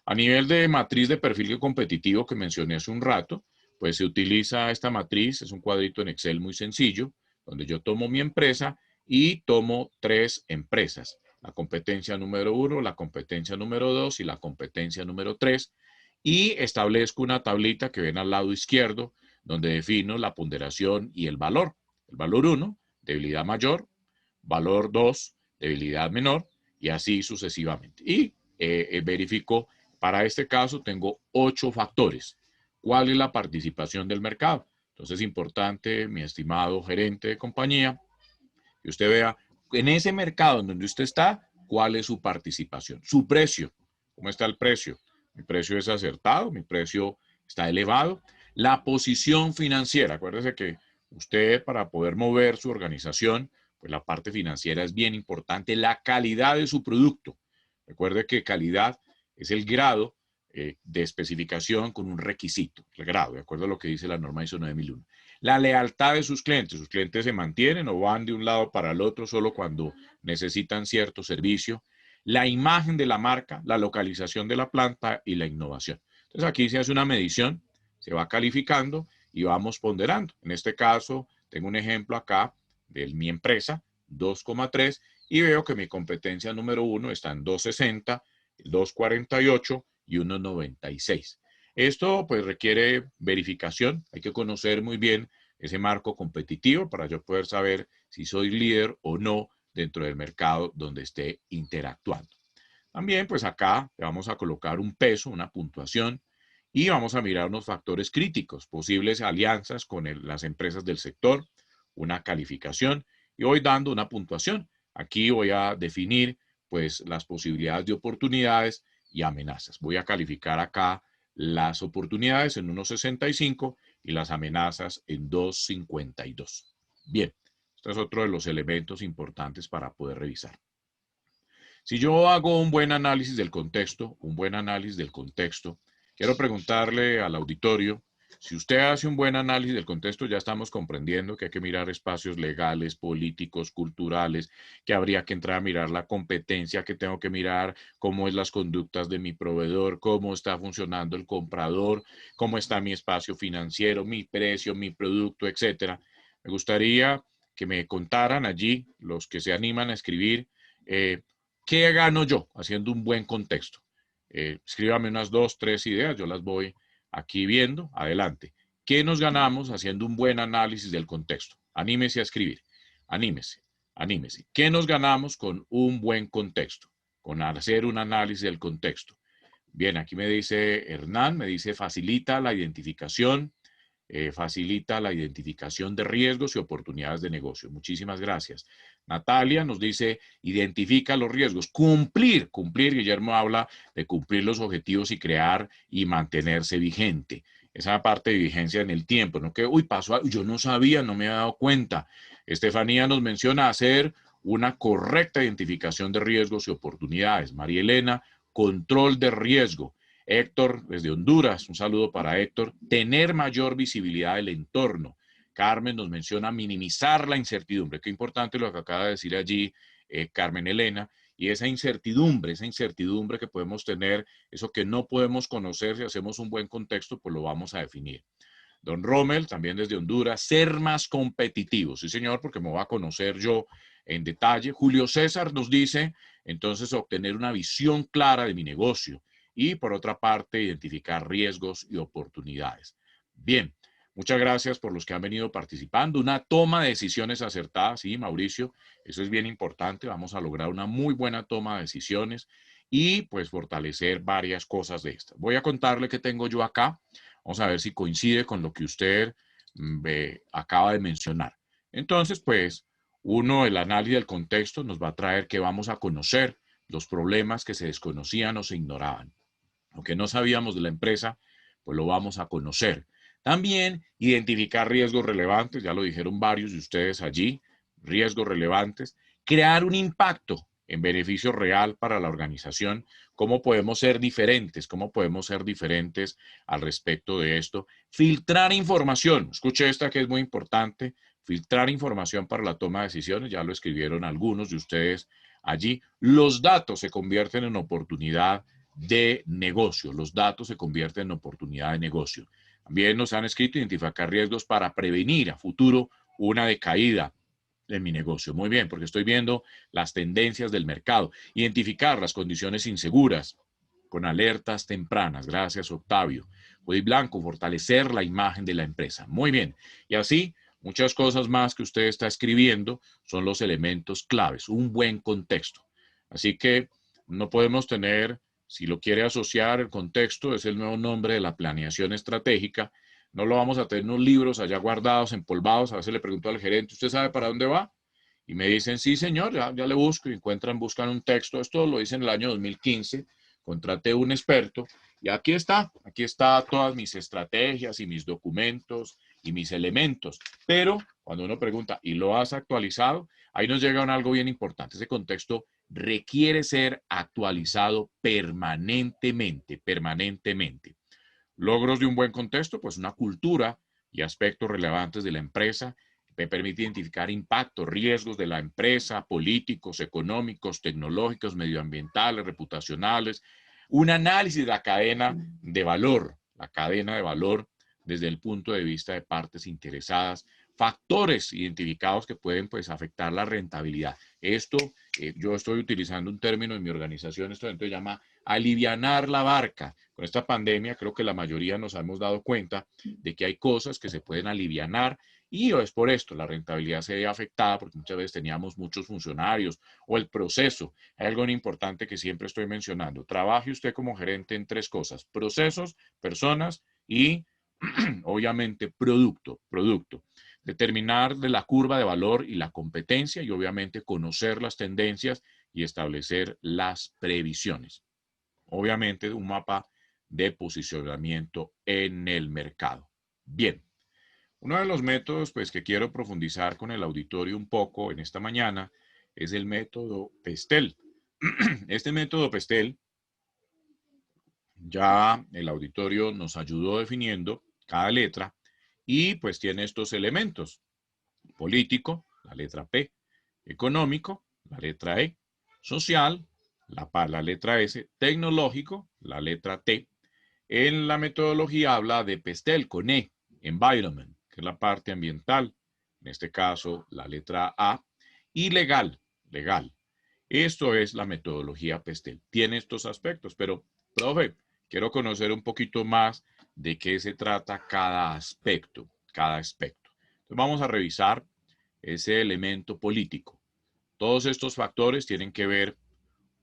A nivel de matriz de perfil competitivo que mencioné hace un rato, pues se utiliza esta matriz, es un cuadrito en Excel muy sencillo, donde yo tomo mi empresa y tomo 3 empresas. La competencia número 1, la competencia número 2 y la competencia número 3. Y establezco una tablita que ven al lado izquierdo, donde defino la ponderación y el valor. El valor 1, debilidad mayor, valor 2, debilidad menor, y así sucesivamente. Y verifico, para este caso tengo 8 factores. ¿Cuál es la participación del mercado? Entonces es importante, mi estimado gerente de compañía, que usted vea en ese mercado en donde usted está, cuál es su participación, su precio, cómo está el precio. Mi precio es acertado, mi precio está elevado. La posición financiera, acuérdese que usted, para poder mover su organización, pues la parte financiera es bien importante. La calidad de su producto. Recuerde que calidad es el grado de especificación con un requisito, el grado, de acuerdo a lo que dice la norma ISO 9001. La lealtad de sus clientes se mantienen o van de un lado para el otro solo cuando necesitan cierto servicio. La imagen de la marca, la localización de la planta y la innovación. Entonces aquí se hace una medición, se va calificando y vamos ponderando. En este caso, tengo un ejemplo acá de mi empresa, 2,3, y veo que mi competencia número 1 está en 2,60, 2,48 y 1,96. Esto pues requiere verificación, hay que conocer muy bien ese marco competitivo para yo poder saber si soy líder o no dentro del mercado donde esté interactuando. También pues acá le vamos a colocar un peso, una puntuación, y vamos a mirar unos factores críticos, posibles alianzas con las empresas del sector, una calificación, y voy dando una puntuación. Aquí voy a definir pues las posibilidades de oportunidades y amenazas. Voy a calificar acá las oportunidades en 1,65 y las amenazas en 2,52. Bien, este es otro de los elementos importantes para poder revisar. Si yo hago un buen análisis del contexto, quiero preguntarle al auditorio, si usted hace un buen análisis del contexto, ya estamos comprendiendo que hay que mirar espacios legales, políticos, culturales, que habría que entrar a mirar la competencia, que tengo que mirar cómo es las conductas de mi proveedor, cómo está funcionando el comprador, cómo está mi espacio financiero, mi precio, mi producto, etcétera. Me gustaría que me contaran allí, los que se animan a escribir, ¿qué gano yo haciendo un buen contexto? Escríbame unas 2, 3 ideas, yo las voy aquí viendo. Adelante. ¿Qué nos ganamos haciendo un buen análisis del contexto? Anímese a escribir. Anímese, anímese. ¿Qué nos ganamos con un buen contexto? Con hacer un análisis del contexto. Bien, aquí me dice Hernán, me dice facilita la identificación de riesgos y oportunidades de negocio. Muchísimas gracias. Natalia nos dice, identifica los riesgos. Cumplir. Guillermo habla de cumplir los objetivos y crear y mantenerse vigente. Esa parte de vigencia en el tiempo, ¿no? Que, uy, pasó, yo no sabía, no me había dado cuenta. Estefanía nos menciona hacer una correcta identificación de riesgos y oportunidades. María Elena, control de riesgo. Héctor, desde Honduras, un saludo para Héctor. Tener mayor visibilidad del entorno. Carmen nos menciona minimizar la incertidumbre. Qué importante lo que acaba de decir allí Carmen Elena. Y esa incertidumbre que podemos tener, eso que no podemos conocer, si hacemos un buen contexto, pues lo vamos a definir. Don Rommel, también desde Honduras, ser más competitivo. Sí, señor, porque me voy a conocer yo en detalle. Julio César nos dice, entonces, obtener una visión clara de mi negocio. Y por otra parte, identificar riesgos y oportunidades. Bien, muchas gracias por los que han venido participando. Una toma de decisiones acertadas, sí, Mauricio, eso es bien importante. Vamos a lograr una muy buena toma de decisiones y pues fortalecer varias cosas de estas. Voy a contarle qué tengo yo acá. Vamos a ver si coincide con lo que usted acaba de mencionar. Entonces, pues, el análisis del contexto nos va a traer que vamos a conocer los problemas que se desconocían o se ignoraban. Lo que no sabíamos de la empresa, pues lo vamos a conocer. También identificar riesgos relevantes, ya lo dijeron varios de ustedes allí, riesgos relevantes. Crear un impacto en beneficio real para la organización. ¿Cómo podemos ser diferentes? ¿Cómo podemos ser diferentes al respecto de esto? Filtrar información. Escuche esta que es muy importante. Filtrar información para la toma de decisiones. Ya lo escribieron algunos de ustedes allí. Los datos se convierten en oportunidad de negocio. Los datos se convierten en oportunidad de negocio. También nos han escrito identificar riesgos para prevenir a futuro una decaída en mi negocio. Muy bien, porque estoy viendo las tendencias del mercado. Identificar las condiciones inseguras con alertas tempranas. Gracias, Octavio. Hoy Blanco, fortalecer la imagen de la empresa. Muy bien. Y así, muchas cosas más que usted está escribiendo son los elementos claves. Un buen contexto. Así que no podemos tener, si lo quiere asociar, el contexto es el nuevo nombre de la planeación estratégica. No lo vamos a tener en unos libros allá guardados, empolvados. A veces le pregunto al gerente, ¿usted sabe para dónde va? Y me dicen, sí, señor, ya le busco. Y buscan un texto. Esto lo hice en el año 2015. Contraté un experto. Y aquí está todas mis estrategias y mis documentos y mis elementos. Pero cuando uno pregunta, ¿y lo has actualizado? Ahí nos llega algo bien importante. Ese contexto requiere ser actualizado permanentemente. Logros de un buen contexto, pues una cultura y aspectos relevantes de la empresa. Me permite identificar impactos, riesgos de la empresa, políticos, económicos, tecnológicos, medioambientales, reputacionales. Un análisis de la cadena de valor desde el punto de vista de partes interesadas. Factores identificados que pueden pues afectar la rentabilidad. Esto, yo estoy utilizando un término en mi organización, esto se llama alivianar la barca. Con esta pandemia creo que la mayoría nos hemos dado cuenta de que hay cosas que se pueden alivianar y es por esto la rentabilidad se ve afectada porque muchas veces teníamos muchos funcionarios o el proceso. Hay algo importante que siempre estoy mencionando. Trabaje usted como gerente en 3 cosas: procesos, personas y obviamente producto. Determinar de la curva de valor y la competencia y obviamente conocer las tendencias y establecer las previsiones. Obviamente un mapa de posicionamiento en el mercado. Bien, uno de los métodos pues, que quiero profundizar con el auditorio un poco en esta mañana es el método PESTEL. Este método PESTEL ya el auditorio nos ayudó definiendo cada letra y pues tiene estos elementos: político, la letra P; económico, la letra E; social, la letra S; tecnológico, la letra T. En la metodología habla de PESTEL con E, environment, que es la parte ambiental, en este caso la letra A; y legal. Esto es la metodología PESTEL. Tiene estos aspectos, pero, profe, quiero conocer un poquito más de qué se trata cada aspecto, cada aspecto. Entonces vamos a revisar ese elemento político. Todos estos factores tienen que ver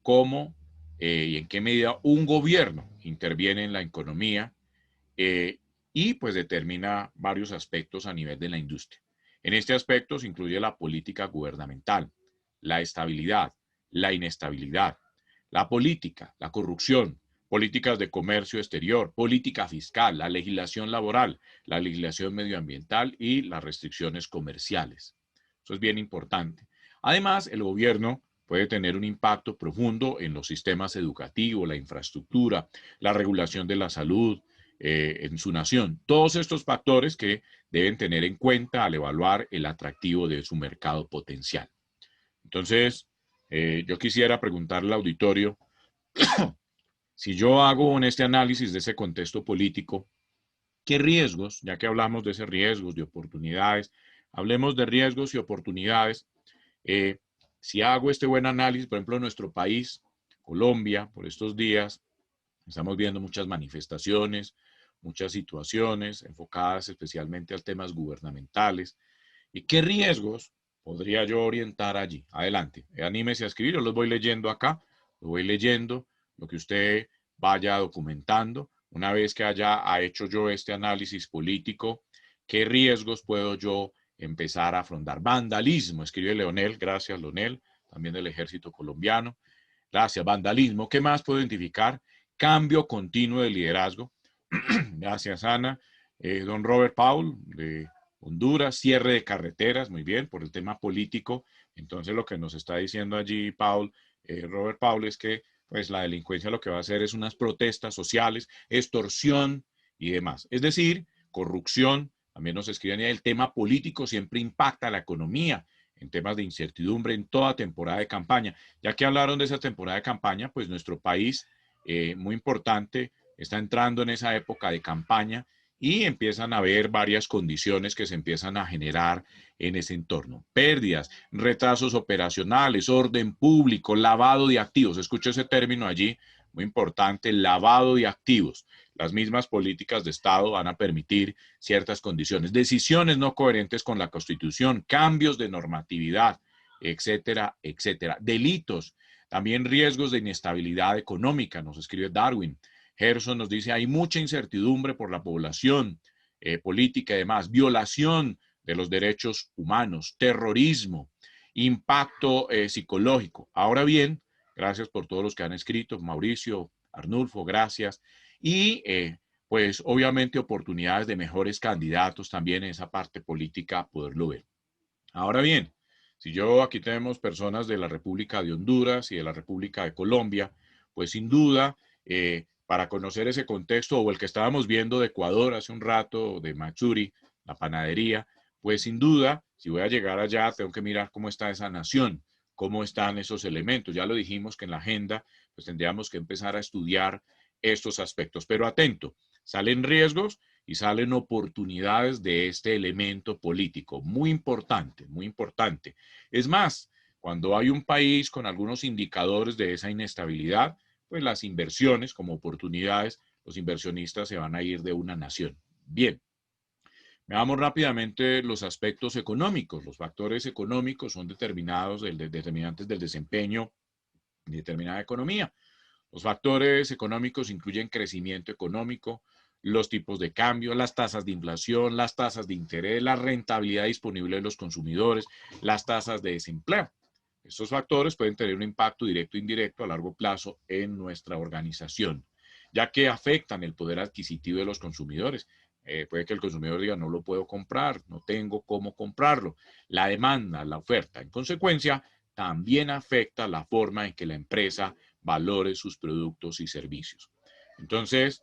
cómo y en qué medida un gobierno interviene en la economía y pues determina varios aspectos a nivel de la industria. En este aspecto se incluye la política gubernamental, la estabilidad, la inestabilidad, la política, la corrupción, políticas de comercio exterior, política fiscal, la legislación laboral, la legislación medioambiental y las restricciones comerciales. Eso es bien importante. Además, el gobierno puede tener un impacto profundo en los sistemas educativos, la infraestructura, la regulación de la salud en su nación. Todos estos factores que deben tener en cuenta al evaluar el atractivo de su mercado potencial. Entonces, yo quisiera preguntarle al auditorio, si yo hago en este análisis de ese contexto político, ¿qué riesgos, ya que hablamos de esos riesgos, de oportunidades, hablemos de riesgos y oportunidades? Si hago este buen análisis, por ejemplo, en nuestro país, Colombia, por estos días, estamos viendo muchas manifestaciones, muchas situaciones enfocadas especialmente a temas gubernamentales. ¿Y qué riesgos podría yo orientar allí? Adelante, anímese a escribir, yo los voy leyendo acá, lo voy leyendo, lo que usted vaya documentando. Una vez que haya hecho yo este análisis político, ¿qué riesgos puedo yo empezar a afrontar? Vandalismo, escribe Leonel, gracias Leonel, también del Ejército Colombiano. Gracias, vandalismo. ¿Qué más puedo identificar? Cambio continuo de liderazgo. Gracias, Ana. Don Robert Paul, de Honduras, cierre de carreteras, muy bien, por el tema político. Entonces, lo que nos está diciendo allí Robert Paul, es que pues, la delincuencia lo que va a hacer es unas protestas sociales, extorsión y demás. Es decir, corrupción, también nos escriben, el tema político siempre impacta la economía en temas de incertidumbre en toda temporada de campaña. Ya que hablaron de esa temporada de campaña, pues nuestro país, muy importante, está entrando en esa época de campaña y empiezan a haber varias condiciones que se empiezan a generar en ese entorno. Pérdidas, retrasos operacionales, orden público, lavado de activos. Escucho ese término allí, muy importante, lavado de activos. Las mismas políticas de Estado van a permitir ciertas condiciones. Decisiones no coherentes con la Constitución, cambios de normatividad, etcétera, etcétera. Delitos, también riesgos de inestabilidad económica, nos escribe Darwin. Gerson nos dice, hay mucha incertidumbre por la población política y demás, violación de los derechos humanos, terrorismo, impacto psicológico. Ahora bien, gracias por todos los que han escrito, Mauricio, Arnulfo, gracias. Y pues obviamente oportunidades de mejores candidatos también en esa parte política poderlo ver. Ahora bien, si yo aquí tenemos personas de la República de Honduras y de la República de Colombia, pues sin duda, para conocer ese contexto, o el que estábamos viendo de Ecuador hace un rato, de Matsuri, la panadería, pues sin duda, si voy a llegar allá, tengo que mirar cómo está esa nación, cómo están esos elementos. Ya lo dijimos que en la agenda, pues tendríamos que empezar a estudiar estos aspectos. Pero atento, salen riesgos y salen oportunidades de este elemento político. Muy importante, muy importante. Es más, cuando hay un país con algunos indicadores de esa inestabilidad, pues las inversiones como oportunidades, los inversionistas se van a ir de una nación. Bien, veamos rápidamente los aspectos económicos. Los factores económicos son determinantes del desempeño de determinada economía. Los factores económicos incluyen crecimiento económico, los tipos de cambio, las tasas de inflación, las tasas de interés, la rentabilidad disponible de los consumidores, las tasas de desempleo. Estos factores pueden tener un impacto directo e indirecto a largo plazo en nuestra organización, ya que afectan el poder adquisitivo de los consumidores. Puede que el consumidor diga, no lo puedo comprar, no tengo cómo comprarlo. La demanda, la oferta. En consecuencia, también afecta la forma en que la empresa valore sus productos y servicios. Entonces,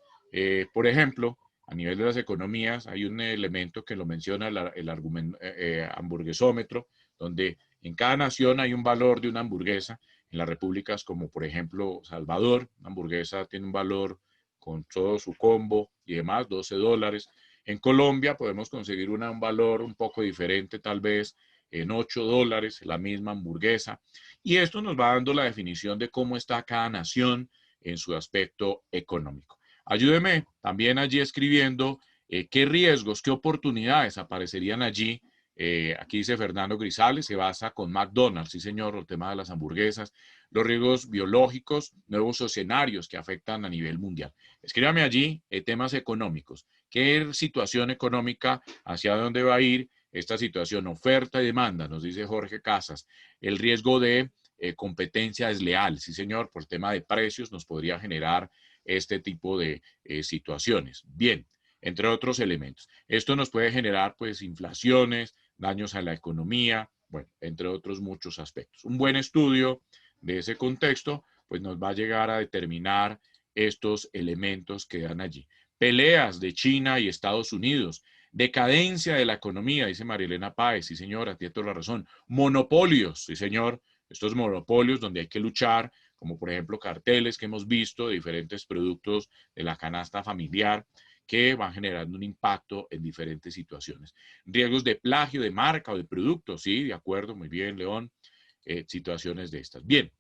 por ejemplo, a nivel de las economías, hay un elemento que lo menciona el hamburguesómetro, donde en cada nación hay un valor de una hamburguesa. En las repúblicas como por ejemplo Salvador, una hamburguesa tiene un valor con todo su combo y demás, $12. En Colombia podemos conseguir un valor un poco diferente, tal vez en $8, la misma hamburguesa. Y esto nos va dando la definición de cómo está cada nación en su aspecto económico. Ayúdeme también allí escribiendo qué riesgos, qué oportunidades aparecerían allí. Aquí dice Fernando Grisales, se basa con McDonald's, sí señor, el tema de las hamburguesas, los riesgos biológicos, nuevos escenarios que afectan a nivel mundial. Escríbame allí temas económicos, qué situación económica, hacia dónde va a ir esta situación, oferta y demanda, nos dice Jorge Casas, el riesgo de competencia desleal, sí señor, por el tema de precios nos podría generar este tipo de situaciones. Bien, entre otros elementos. Esto nos puede generar pues inflaciones, daños a la economía, bueno, entre otros muchos aspectos. Un buen estudio de ese contexto pues nos va a llegar a determinar estos elementos que dan allí. Peleas de China y Estados Unidos, decadencia de la economía, dice Marilena Páez, sí señora, tiene toda la razón. Monopolios, sí señor, estos monopolios donde hay que luchar, como por ejemplo carteles que hemos visto de diferentes productos de la canasta familiar, que van generando un impacto en diferentes situaciones. Riesgos de plagio de marca o de producto, sí, de acuerdo, muy bien, León, situaciones de estas. Bien,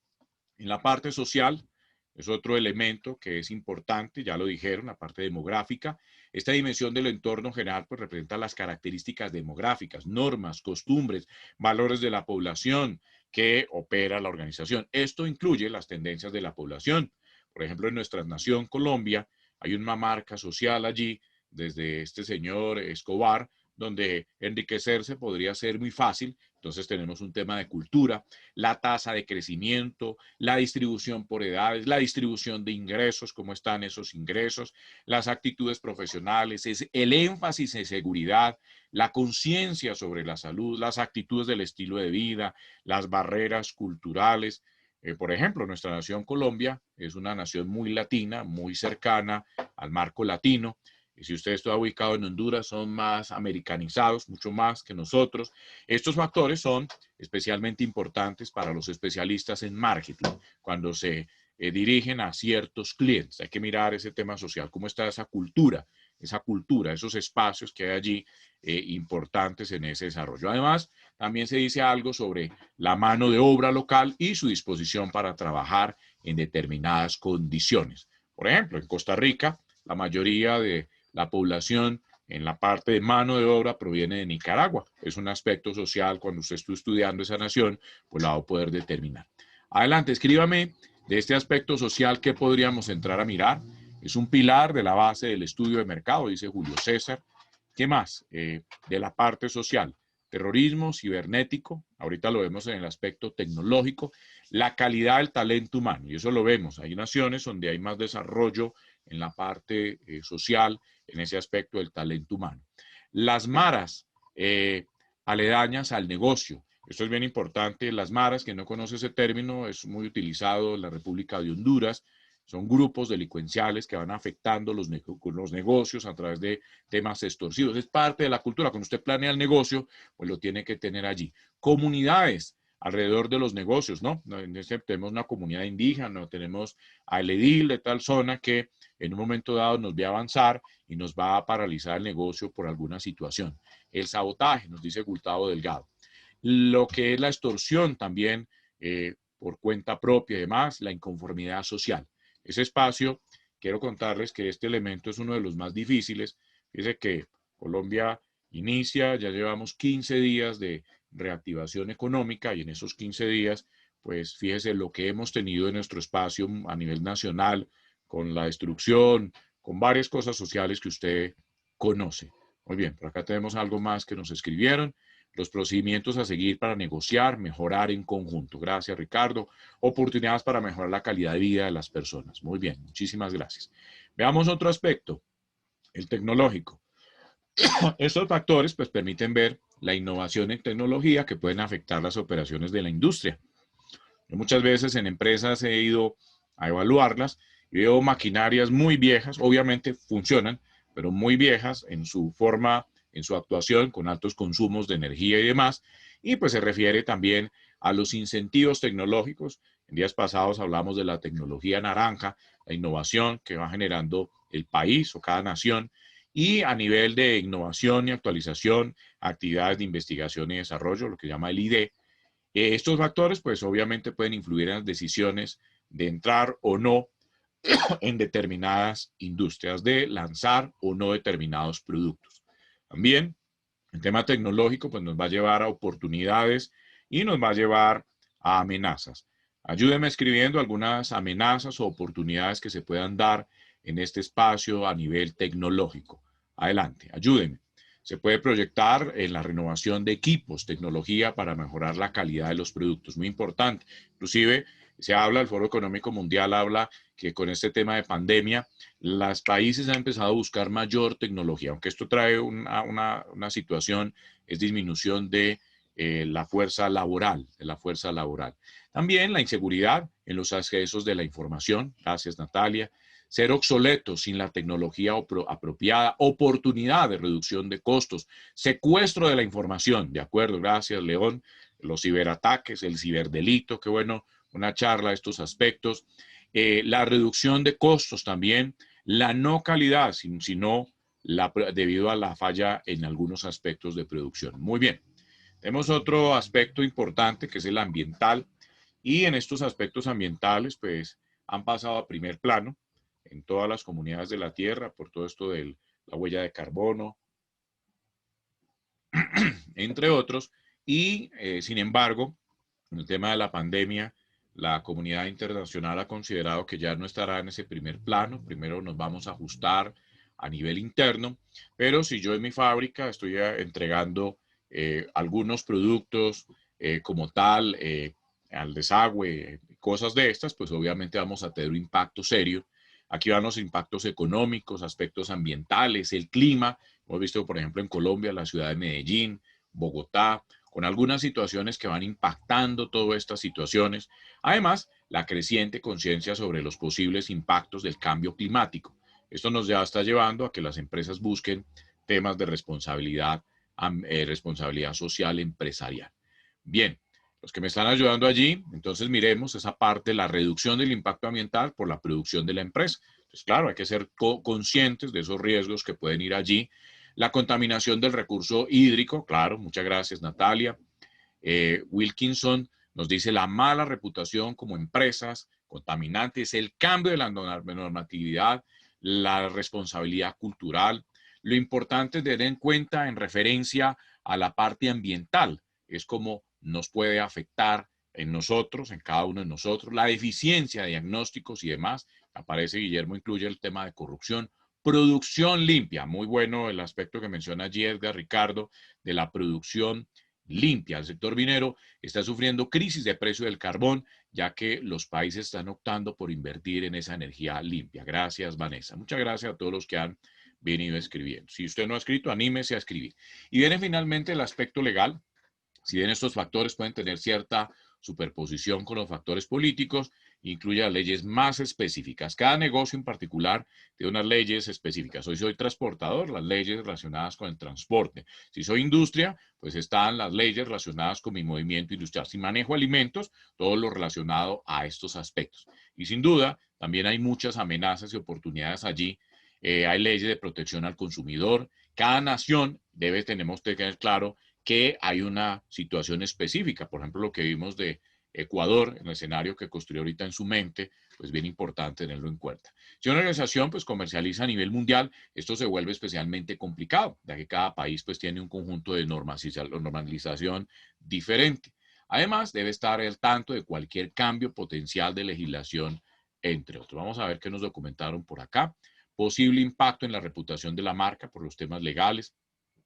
en la parte social es otro elemento que es importante, ya lo dijeron, la parte demográfica. Esta dimensión del entorno general pues representa las características demográficas, normas, costumbres, valores de la población que opera la organización. Esto incluye las tendencias de la población. Por ejemplo, en nuestra nación Colombia, hay una marca social allí, desde este señor Escobar, donde enriquecerse podría ser muy fácil. Entonces tenemos un tema de cultura, la tasa de crecimiento, la distribución por edades, la distribución de ingresos, cómo están esos ingresos, las actitudes profesionales, el énfasis en seguridad, la conciencia sobre la salud, las actitudes del estilo de vida, las barreras culturales. Por ejemplo, nuestra nación Colombia es una nación muy latina, muy cercana al marco latino. Y si usted está ubicado en Honduras, son más americanizados, mucho más que nosotros. Estos factores son especialmente importantes para los especialistas en marketing, cuando se dirigen a ciertos clientes. Hay que mirar ese tema social, cómo está esa cultura, esos espacios que hay allí importantes en ese desarrollo. Además, también se dice algo sobre la mano de obra local y su disposición para trabajar en determinadas condiciones. Por ejemplo, en Costa Rica, la mayoría de la población en la parte de mano de obra proviene de Nicaragua. Es un aspecto social, cuando usted está estudiando esa nación, pues la va a poder determinar. Adelante, escríbame de este aspecto social que podríamos entrar a mirar. Es un pilar de la base del estudio de mercado, dice Julio César. ¿Qué más? De la parte social, terrorismo cibernético, ahorita lo vemos en el aspecto tecnológico, la calidad del talento humano, y eso lo vemos. Hay naciones donde hay más desarrollo en la parte social, en ese aspecto del talento humano. Las maras aledañas al negocio. Esto es bien importante. Las maras, que no conoce ese término, es muy utilizado en la República de Honduras. Son grupos delincuenciales que van afectando los negocios a través de temas extorsivos. Es parte de la cultura. Cuando usted planea el negocio, pues lo tiene que tener allí. Comunidades alrededor de los negocios, ¿no? Tenemos una comunidad indígena, tenemos al edil de tal zona que en un momento dado nos ve avanzar y nos va a paralizar el negocio por alguna situación. El sabotaje, nos dice Gustavo Delgado. Lo que es la extorsión también por cuenta propia y demás, la inconformidad social. Ese espacio, quiero contarles que este elemento es uno de los más difíciles. Dice que Colombia inicia, ya llevamos 15 días de reactivación económica y en esos 15 días, pues fíjese lo que hemos tenido en nuestro espacio a nivel nacional, con la destrucción, con varias cosas sociales que usted conoce. Muy bien, por acá tenemos algo más que nos escribieron. Los procedimientos a seguir para negociar, mejorar en conjunto. Gracias, Ricardo. Oportunidades para mejorar la calidad de vida de las personas. Muy bien, muchísimas gracias. Veamos otro aspecto, el tecnológico. Estos factores pues permiten ver la innovación en tecnología que pueden afectar las operaciones de la industria. Yo muchas veces en empresas he ido a evaluarlas y veo maquinarias muy viejas, obviamente funcionan, pero muy viejas en su forma, en su actuación, con altos consumos de energía y demás, y pues se refiere también a los incentivos tecnológicos. En días pasados hablamos de la tecnología naranja, la innovación que va generando el país o cada nación, y a nivel de innovación y actualización, actividades de investigación y desarrollo, lo que llama el ID. Estos factores, pues obviamente pueden influir en las decisiones de entrar o no en determinadas industrias de lanzar o no determinados productos. También el tema tecnológico pues nos va a llevar a oportunidades y nos va a llevar a amenazas. Ayúdeme escribiendo algunas amenazas o oportunidades que se puedan dar en este espacio a nivel tecnológico. Adelante, ayúdeme. Se puede proyectar en la renovación de equipos, tecnología para mejorar la calidad de los productos, muy importante. Inclusive se habla, el Foro Económico Mundial habla que con este tema de pandemia, los países han empezado a buscar mayor tecnología, aunque esto trae una situación, es disminución de la fuerza laboral, También la inseguridad en los accesos de la información, gracias Natalia, ser obsoleto sin la tecnología apropiada, oportunidad de reducción de costos, secuestro de la información, de acuerdo, gracias León, los ciberataques, el ciberdelito, qué bueno, una charla de estos aspectos, la reducción de costos también, la no calidad, sino debido a la falla en algunos aspectos de producción. Muy bien, tenemos otro aspecto importante que es el ambiental, y en estos aspectos ambientales pues han pasado a primer plano en todas las comunidades de la Tierra por todo esto de la huella de carbono, entre otros, y sin embargo, en el tema de la pandemia, la comunidad internacional ha considerado que ya no estará en ese primer plano, primero nos vamos a ajustar a nivel interno, pero si yo en mi fábrica estoy entregando algunos productos como tal, al desagüe, cosas de estas, pues obviamente vamos a tener un impacto serio. Aquí van los impactos económicos, aspectos ambientales, el clima. Hemos visto, por ejemplo, en Colombia, la ciudad de Medellín, Bogotá, con algunas situaciones que van impactando todas estas situaciones. Además, la creciente conciencia sobre los posibles impactos del cambio climático. Esto nos ya está llevando a que las empresas busquen temas de responsabilidad social empresarial. Bien, los que me están ayudando allí, entonces miremos esa parte, la reducción del impacto ambiental por la producción de la empresa. Entonces, claro, hay que ser conscientes de esos riesgos que pueden ir allí. La contaminación del recurso hídrico, claro, muchas gracias Natalia. Wilkinson nos dice la mala reputación como empresas contaminantes, el cambio de la normatividad, la responsabilidad cultural. Lo importante es tener en cuenta en referencia a la parte ambiental, es como nos puede afectar en nosotros, en cada uno de nosotros, la deficiencia de diagnósticos y demás. Aparece Guillermo, incluye el tema de corrupción. Producción limpia, muy bueno el aspecto que menciona allí Edgar Ricardo, de la producción limpia. El sector minero está sufriendo crisis de precio del carbón, ya que los países están optando por invertir en esa energía limpia. Gracias, Vanessa. Muchas gracias a todos los que han venido escribiendo. Si usted no ha escrito, anímese a escribir. Y viene finalmente el aspecto legal. Si bien estos factores pueden tener cierta superposición con los factores políticos, incluye las leyes más específicas. Cada negocio en particular tiene unas leyes específicas. Hoy soy transportador, las leyes relacionadas con el transporte. Si soy industria, pues están las leyes relacionadas con mi movimiento industrial. Si manejo alimentos, todo lo relacionado a estos aspectos. Y sin duda, también hay muchas amenazas y oportunidades allí. Hay leyes de protección al consumidor. Cada nación tenemos que tener claro que hay una situación específica. Por ejemplo, lo que vimos de Ecuador, en el escenario que construyó ahorita en su mente, pues bien importante tenerlo en cuenta. Si una organización pues comercializa a nivel mundial, esto se vuelve especialmente complicado, ya que cada país pues tiene un conjunto de normalización diferente. Además, debe estar al tanto de cualquier cambio potencial de legislación, entre otros. Vamos a ver qué nos documentaron por acá. Posible impacto en la reputación de la marca por los temas legales.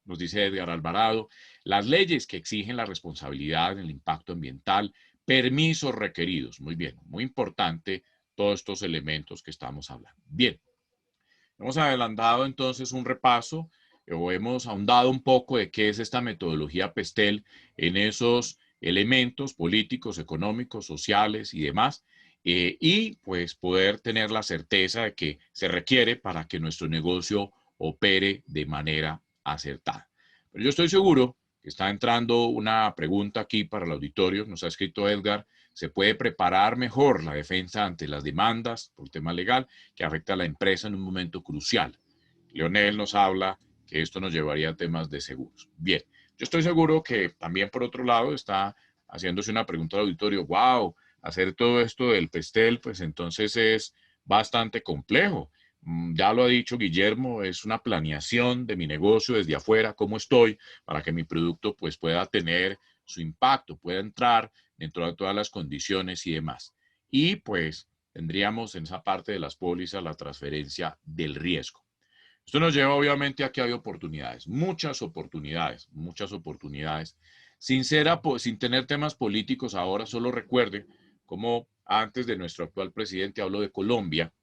Nos dice Edgar Alvarado, las leyes que exigen la responsabilidad en el impacto ambiental, permisos requeridos. Muy bien, muy importante todos estos elementos que estamos hablando. Bien, hemos adelantado entonces un repaso o hemos ahondado un poco de qué es esta metodología PESTEL en esos elementos políticos, económicos, sociales y demás. Y pues poder tener la certeza de que se requiere para que nuestro negocio opere de manera acertada. Pero yo estoy seguro que está entrando una pregunta aquí para el auditorio, nos ha escrito Edgar, ¿se puede preparar mejor la defensa ante las demandas por tema legal que afecta a la empresa en un momento crucial? Leonel nos habla que esto nos llevaría a temas de seguros. Bien, yo estoy seguro que también por otro lado está haciéndose una pregunta al auditorio, wow, hacer todo esto del PESTEL, pues entonces es bastante complejo. Ya lo ha dicho Guillermo, es una planeación de mi negocio desde afuera, cómo estoy, para que mi producto pues pueda tener su impacto, pueda entrar dentro de todas las condiciones y demás. Y pues tendríamos en esa parte de las pólizas la transferencia del riesgo. Esto nos lleva obviamente a que hay oportunidades, muchas oportunidades, muchas oportunidades. Sin tener temas políticos ahora, solo recuerde como antes de nuestro actual presidente, hablo de Colombia,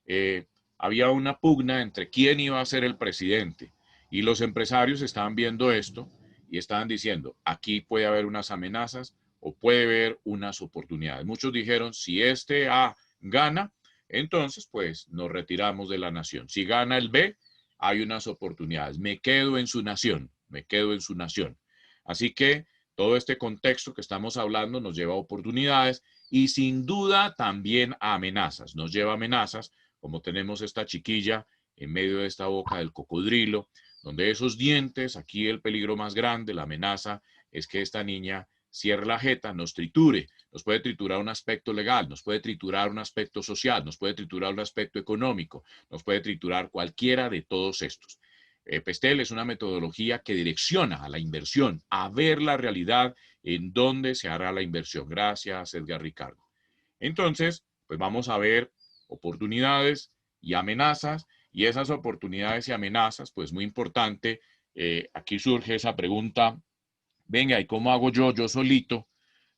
eh, había una pugna entre quién iba a ser el presidente y los empresarios estaban viendo esto y estaban diciendo, aquí puede haber unas amenazas o puede haber unas oportunidades. Muchos dijeron, si este A gana, entonces pues nos retiramos de la nación. Si gana el B, hay unas oportunidades. Me quedo en su nación, me quedo en su nación. Así que todo este contexto que estamos hablando nos lleva a oportunidades y sin duda también a amenazas. Nos lleva a amenazas, como tenemos esta chiquilla en medio de esta boca del cocodrilo, donde esos dientes, aquí el peligro más grande, la amenaza, es que esta niña cierre la jeta, nos triture, nos puede triturar un aspecto legal, nos puede triturar un aspecto social, nos puede triturar un aspecto económico, nos puede triturar cualquiera de todos estos. Pestel es una metodología que direcciona a la inversión, a ver la realidad en dónde se hará la inversión. Gracias, Edgar Ricardo. Entonces, pues vamos a ver oportunidades y amenazas, y esas oportunidades y amenazas, pues muy importante, aquí surge esa pregunta, venga, ¿y cómo hago yo solito?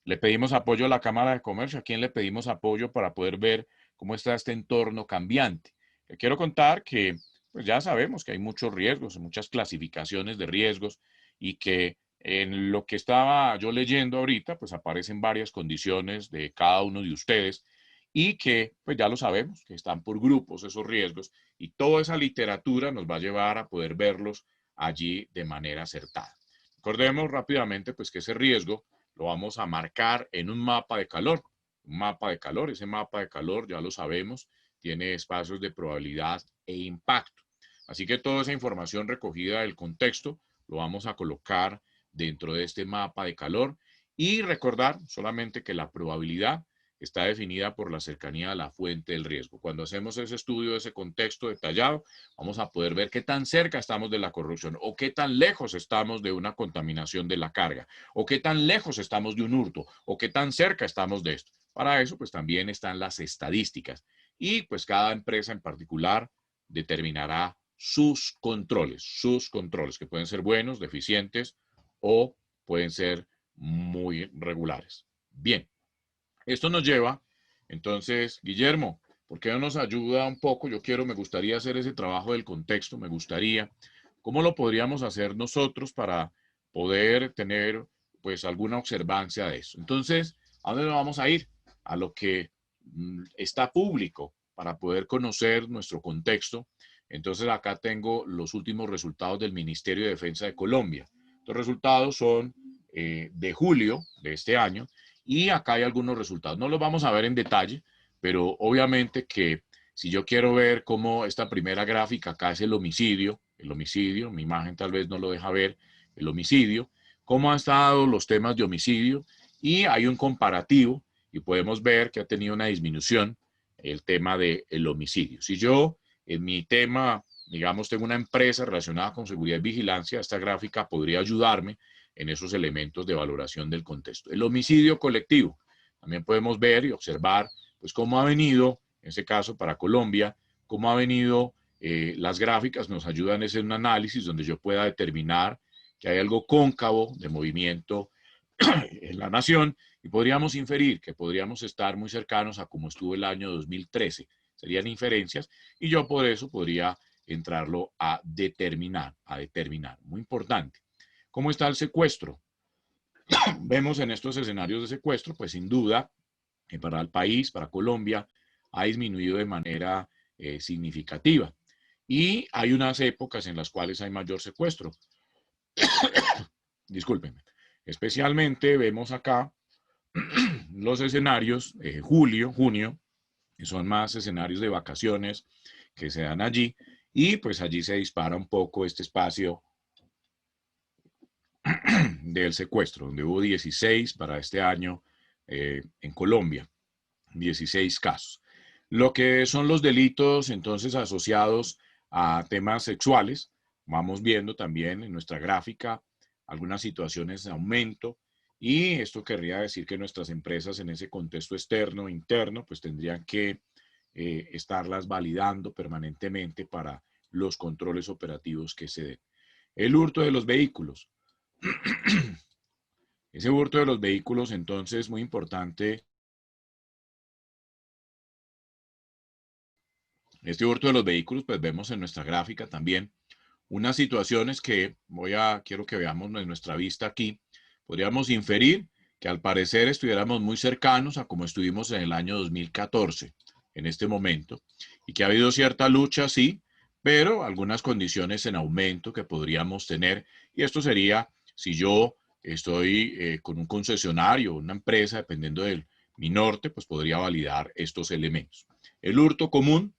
Le pedimos apoyo a la Cámara de Comercio. ¿A quién le pedimos apoyo para poder ver cómo está este entorno cambiante? Le quiero contar que pues ya sabemos que hay muchos riesgos, muchas clasificaciones de riesgos y que en lo que estaba yo leyendo ahorita, pues aparecen varias condiciones de cada uno de ustedes y que pues ya lo sabemos, que están por grupos esos riesgos y toda esa literatura nos va a llevar a poder verlos allí de manera acertada. Recordemos rápidamente pues que ese riesgo lo vamos a marcar en un mapa de calor. Un mapa de calor, ese mapa de calor ya lo sabemos, tiene espacios de probabilidad e impacto. Así que toda esa información recogida del contexto lo vamos a colocar dentro de este mapa de calor y recordar solamente que la probabilidad está definida por la cercanía a la fuente del riesgo. Cuando hacemos ese estudio, ese contexto detallado, vamos a poder ver qué tan cerca estamos de la corrupción o qué tan lejos estamos de una contaminación de la carga o qué tan lejos estamos de un hurto o qué tan cerca estamos de esto. Para eso, pues también están las estadísticas y pues cada empresa en particular determinará sus controles que pueden ser buenos, deficientes o pueden ser muy regulares. Bien. Esto nos lleva, entonces, Guillermo, ¿por qué no nos ayuda un poco? Me gustaría hacer ese trabajo del contexto, me gustaría. ¿Cómo lo podríamos hacer nosotros para poder tener, pues, alguna observancia de eso? Entonces, ¿a dónde nos vamos a ir? A lo que está público para poder conocer nuestro contexto. Entonces, acá tengo los últimos resultados del Ministerio de Defensa de Colombia. Los resultados son de julio de este año. Y acá hay algunos resultados. No los vamos a ver en detalle, pero obviamente que si yo quiero ver cómo esta primera gráfica acá es el homicidio, mi imagen tal vez no lo deja ver, el homicidio, cómo han estado los temas de homicidio y hay un comparativo y podemos ver que ha tenido una disminución el tema del homicidio. Si yo en mi tema, digamos, tengo una empresa relacionada con seguridad y vigilancia, esta gráfica podría ayudarme en esos elementos de valoración del contexto. El homicidio colectivo, también podemos ver y observar pues cómo ha venido, en este caso para Colombia, cómo ha venido las gráficas, nos ayudan en un análisis donde yo pueda determinar que hay algo cóncavo de movimiento en la nación y podríamos inferir que podríamos estar muy cercanos a como estuvo el año 2013. Serían inferencias y yo por eso podría entrarlo a determinar. Muy importante. ¿Cómo está el secuestro? Vemos en estos escenarios de secuestro, pues sin duda, para el país, para Colombia, ha disminuido de manera significativa. Y hay unas épocas en las cuales hay mayor secuestro. Discúlpenme. Especialmente vemos acá los escenarios julio, junio, que son más escenarios de vacaciones que se dan allí. Y pues allí se dispara un poco este espacio del secuestro, donde hubo 16 para este año en Colombia, 16 casos. Lo que son los delitos entonces asociados a temas sexuales, vamos viendo también en nuestra gráfica algunas situaciones de aumento, y esto querría decir que nuestras empresas en ese contexto externo e interno pues tendrían que estarlas validando permanentemente para los controles operativos que se den. El hurto de los vehículos. Ese hurto de los vehículos entonces muy importante. Este hurto de los vehículos, pues vemos en nuestra gráfica también unas situaciones que quiero que veamos en nuestra vista aquí. Podríamos inferir que al parecer estuviéramos muy cercanos a como estuvimos en el año 2014, en este momento, y que ha habido cierta lucha, sí, pero algunas condiciones en aumento que podríamos tener, y esto sería si yo estoy con un concesionario, una empresa, dependiendo de mi norte, pues podría validar estos elementos. El hurto común,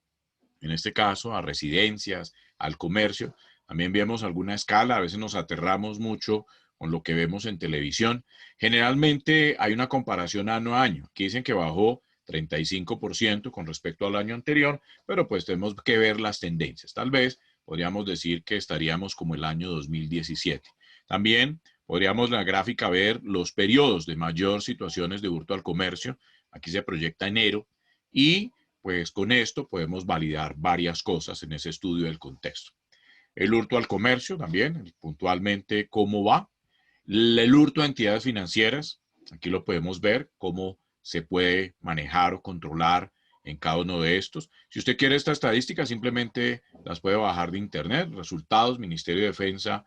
en este caso, a residencias, al comercio. También vemos alguna escala, a veces nos aterramos mucho con lo que vemos en televisión. Generalmente hay una comparación año a año. Aquí dicen que bajó 35% con respecto al año anterior, pero pues tenemos que ver las tendencias. Tal vez podríamos decir que estaríamos como el año 2017. También podríamos en la gráfica ver los periodos de mayor situaciones de hurto al comercio. Aquí se proyecta enero y pues con esto podemos validar varias cosas en ese estudio del contexto. El hurto al comercio también, puntualmente cómo va. El hurto a entidades financieras, aquí lo podemos ver, cómo se puede manejar o controlar en cada uno de estos. Si usted quiere esta estadística, simplemente las puede bajar de internet. Resultados, Ministerio de Defensa,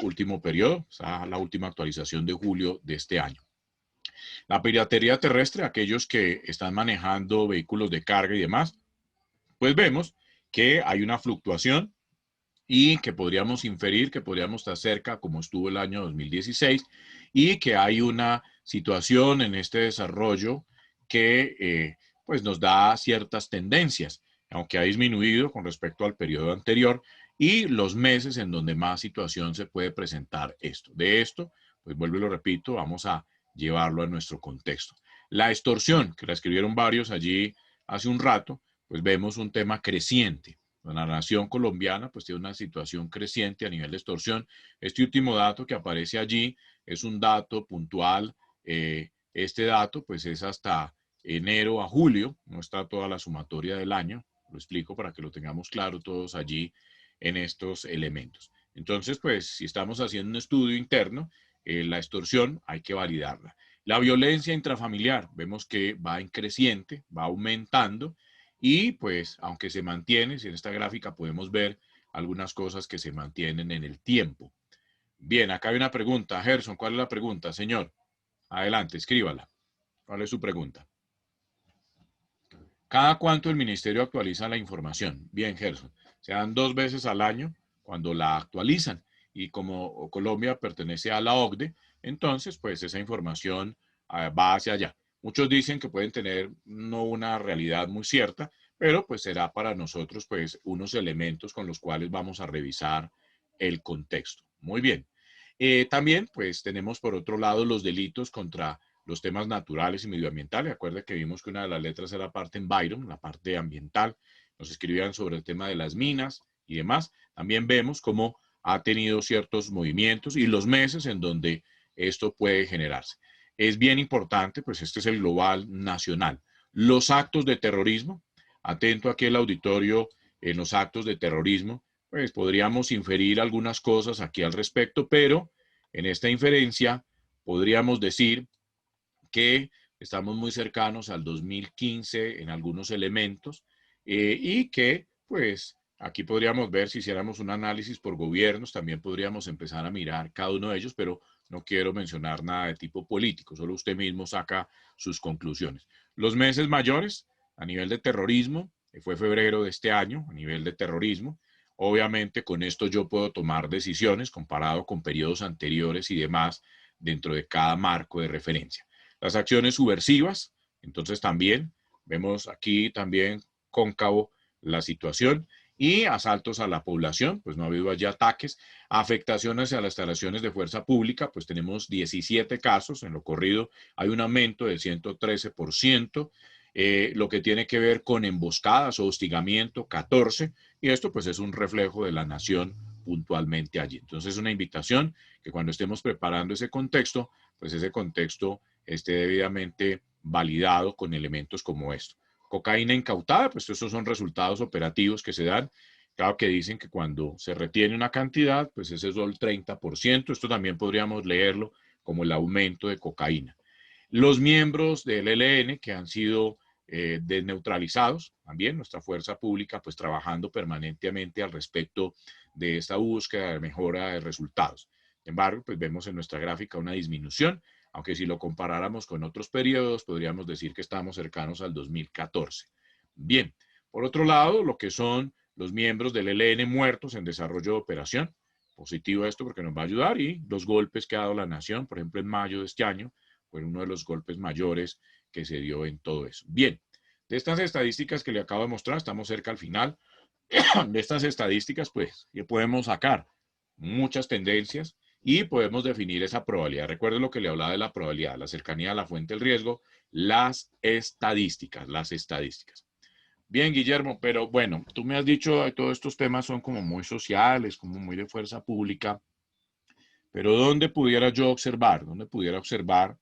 último periodo, la última actualización de julio de este año. La piratería terrestre, aquellos que están manejando vehículos de carga y demás, pues vemos que hay una fluctuación y que podríamos inferir que podríamos estar cerca como estuvo el año 2016 y que hay una situación en este desarrollo que pues nos da ciertas tendencias, aunque ha disminuido con respecto al periodo anterior, y los meses en donde más situación se puede presentar esto. De esto, pues vuelvo y lo repito, vamos a llevarlo a nuestro contexto. La extorsión, que la escribieron varios allí hace un rato, pues vemos un tema creciente. La nación colombiana pues tiene una situación creciente a nivel de extorsión. Este último dato que aparece allí es un dato puntual. Este dato pues es hasta enero a julio, no está toda la sumatoria del año. Lo explico para que lo tengamos claro todos allí en estos elementos. Entonces, pues si estamos haciendo un estudio interno, la extorsión hay que validarla. La violencia intrafamiliar, vemos que va en creciente, va aumentando, y pues aunque se mantiene, si en esta gráfica podemos ver algunas cosas que se mantienen en el tiempo. Bien, acá hay una pregunta. Gerson, ¿cuál es la pregunta, señor? Adelante, escríbala. ¿Cuál es su pregunta? ¿Cada cuánto el ministerio actualiza la información? Bien, Gerson. Se dan 2 veces al año cuando la actualizan. Y como Colombia pertenece a la OCDE, entonces pues esa información va hacia allá. Muchos dicen que pueden tener no una realidad muy cierta, pero pues será para nosotros pues unos elementos con los cuales vamos a revisar el contexto. Muy bien. También pues tenemos por otro lado los delitos contra los temas naturales y medioambientales. Acuerda que vimos que una de las letras era la parte environment, la parte ambiental. Nos escribían sobre el tema de las minas y demás. También vemos cómo ha tenido ciertos movimientos y los meses en donde esto puede generarse. Es bien importante, pues este es el global nacional. Los actos de terrorismo, atento aquí el auditorio en los actos de terrorismo, pues podríamos inferir algunas cosas aquí al respecto, pero en esta inferencia podríamos decir que estamos muy cercanos al 2015 en algunos elementos y que pues aquí podríamos ver, si hiciéramos un análisis por gobiernos, también podríamos empezar a mirar cada uno de ellos, pero no quiero mencionar nada de tipo político, solo usted mismo saca sus conclusiones. Los meses mayores a nivel de terrorismo, fue febrero de este año, a nivel de terrorismo. Obviamente con esto yo puedo tomar decisiones comparado con periodos anteriores y demás dentro de cada marco de referencia. Las acciones subversivas, entonces también vemos aquí también cóncavo la situación, y asaltos a la población, pues no ha habido allí ataques. Afectaciones a las instalaciones de fuerza pública, pues tenemos 17 casos en lo corrido, hay un aumento del 113%. lo que tiene que ver con emboscadas o hostigamiento, 14, y esto pues es un reflejo de la nación puntualmente allí. Entonces, una invitación que cuando estemos preparando ese contexto, pues ese contexto esté debidamente validado con elementos como esto. Cocaína incautada, pues estos son resultados operativos que se dan. Claro que dicen que cuando se retiene una cantidad, pues ese es el 30%. Esto también podríamos leerlo como el aumento de cocaína. Los miembros del ELN que han sido desneutralizados, también nuestra fuerza pública, pues trabajando permanentemente al respecto de esta búsqueda de mejora de resultados. Sin embargo, pues vemos en nuestra gráfica una disminución, aunque si lo comparáramos con otros periodos, podríamos decir que estamos cercanos al 2014. Bien, por otro lado, lo que son los miembros del ELN muertos en desarrollo de operación, positivo esto porque nos va a ayudar, y los golpes que ha dado la nación, por ejemplo, en mayo de este año, fue uno de los golpes mayores que se dio en todo eso. Bien, de estas estadísticas que le acabo de mostrar, estamos cerca al final. De estas estadísticas, pues, que podemos sacar muchas tendencias y podemos definir esa probabilidad. Recuerden lo que le hablaba de la probabilidad, la cercanía a la fuente del riesgo, las estadísticas, las estadísticas. Bien, Guillermo, pero bueno, tú me has dicho que todos estos temas son como muy sociales, como muy de fuerza pública, pero ¿dónde pudiera yo observar? ¿Dónde pudiera observar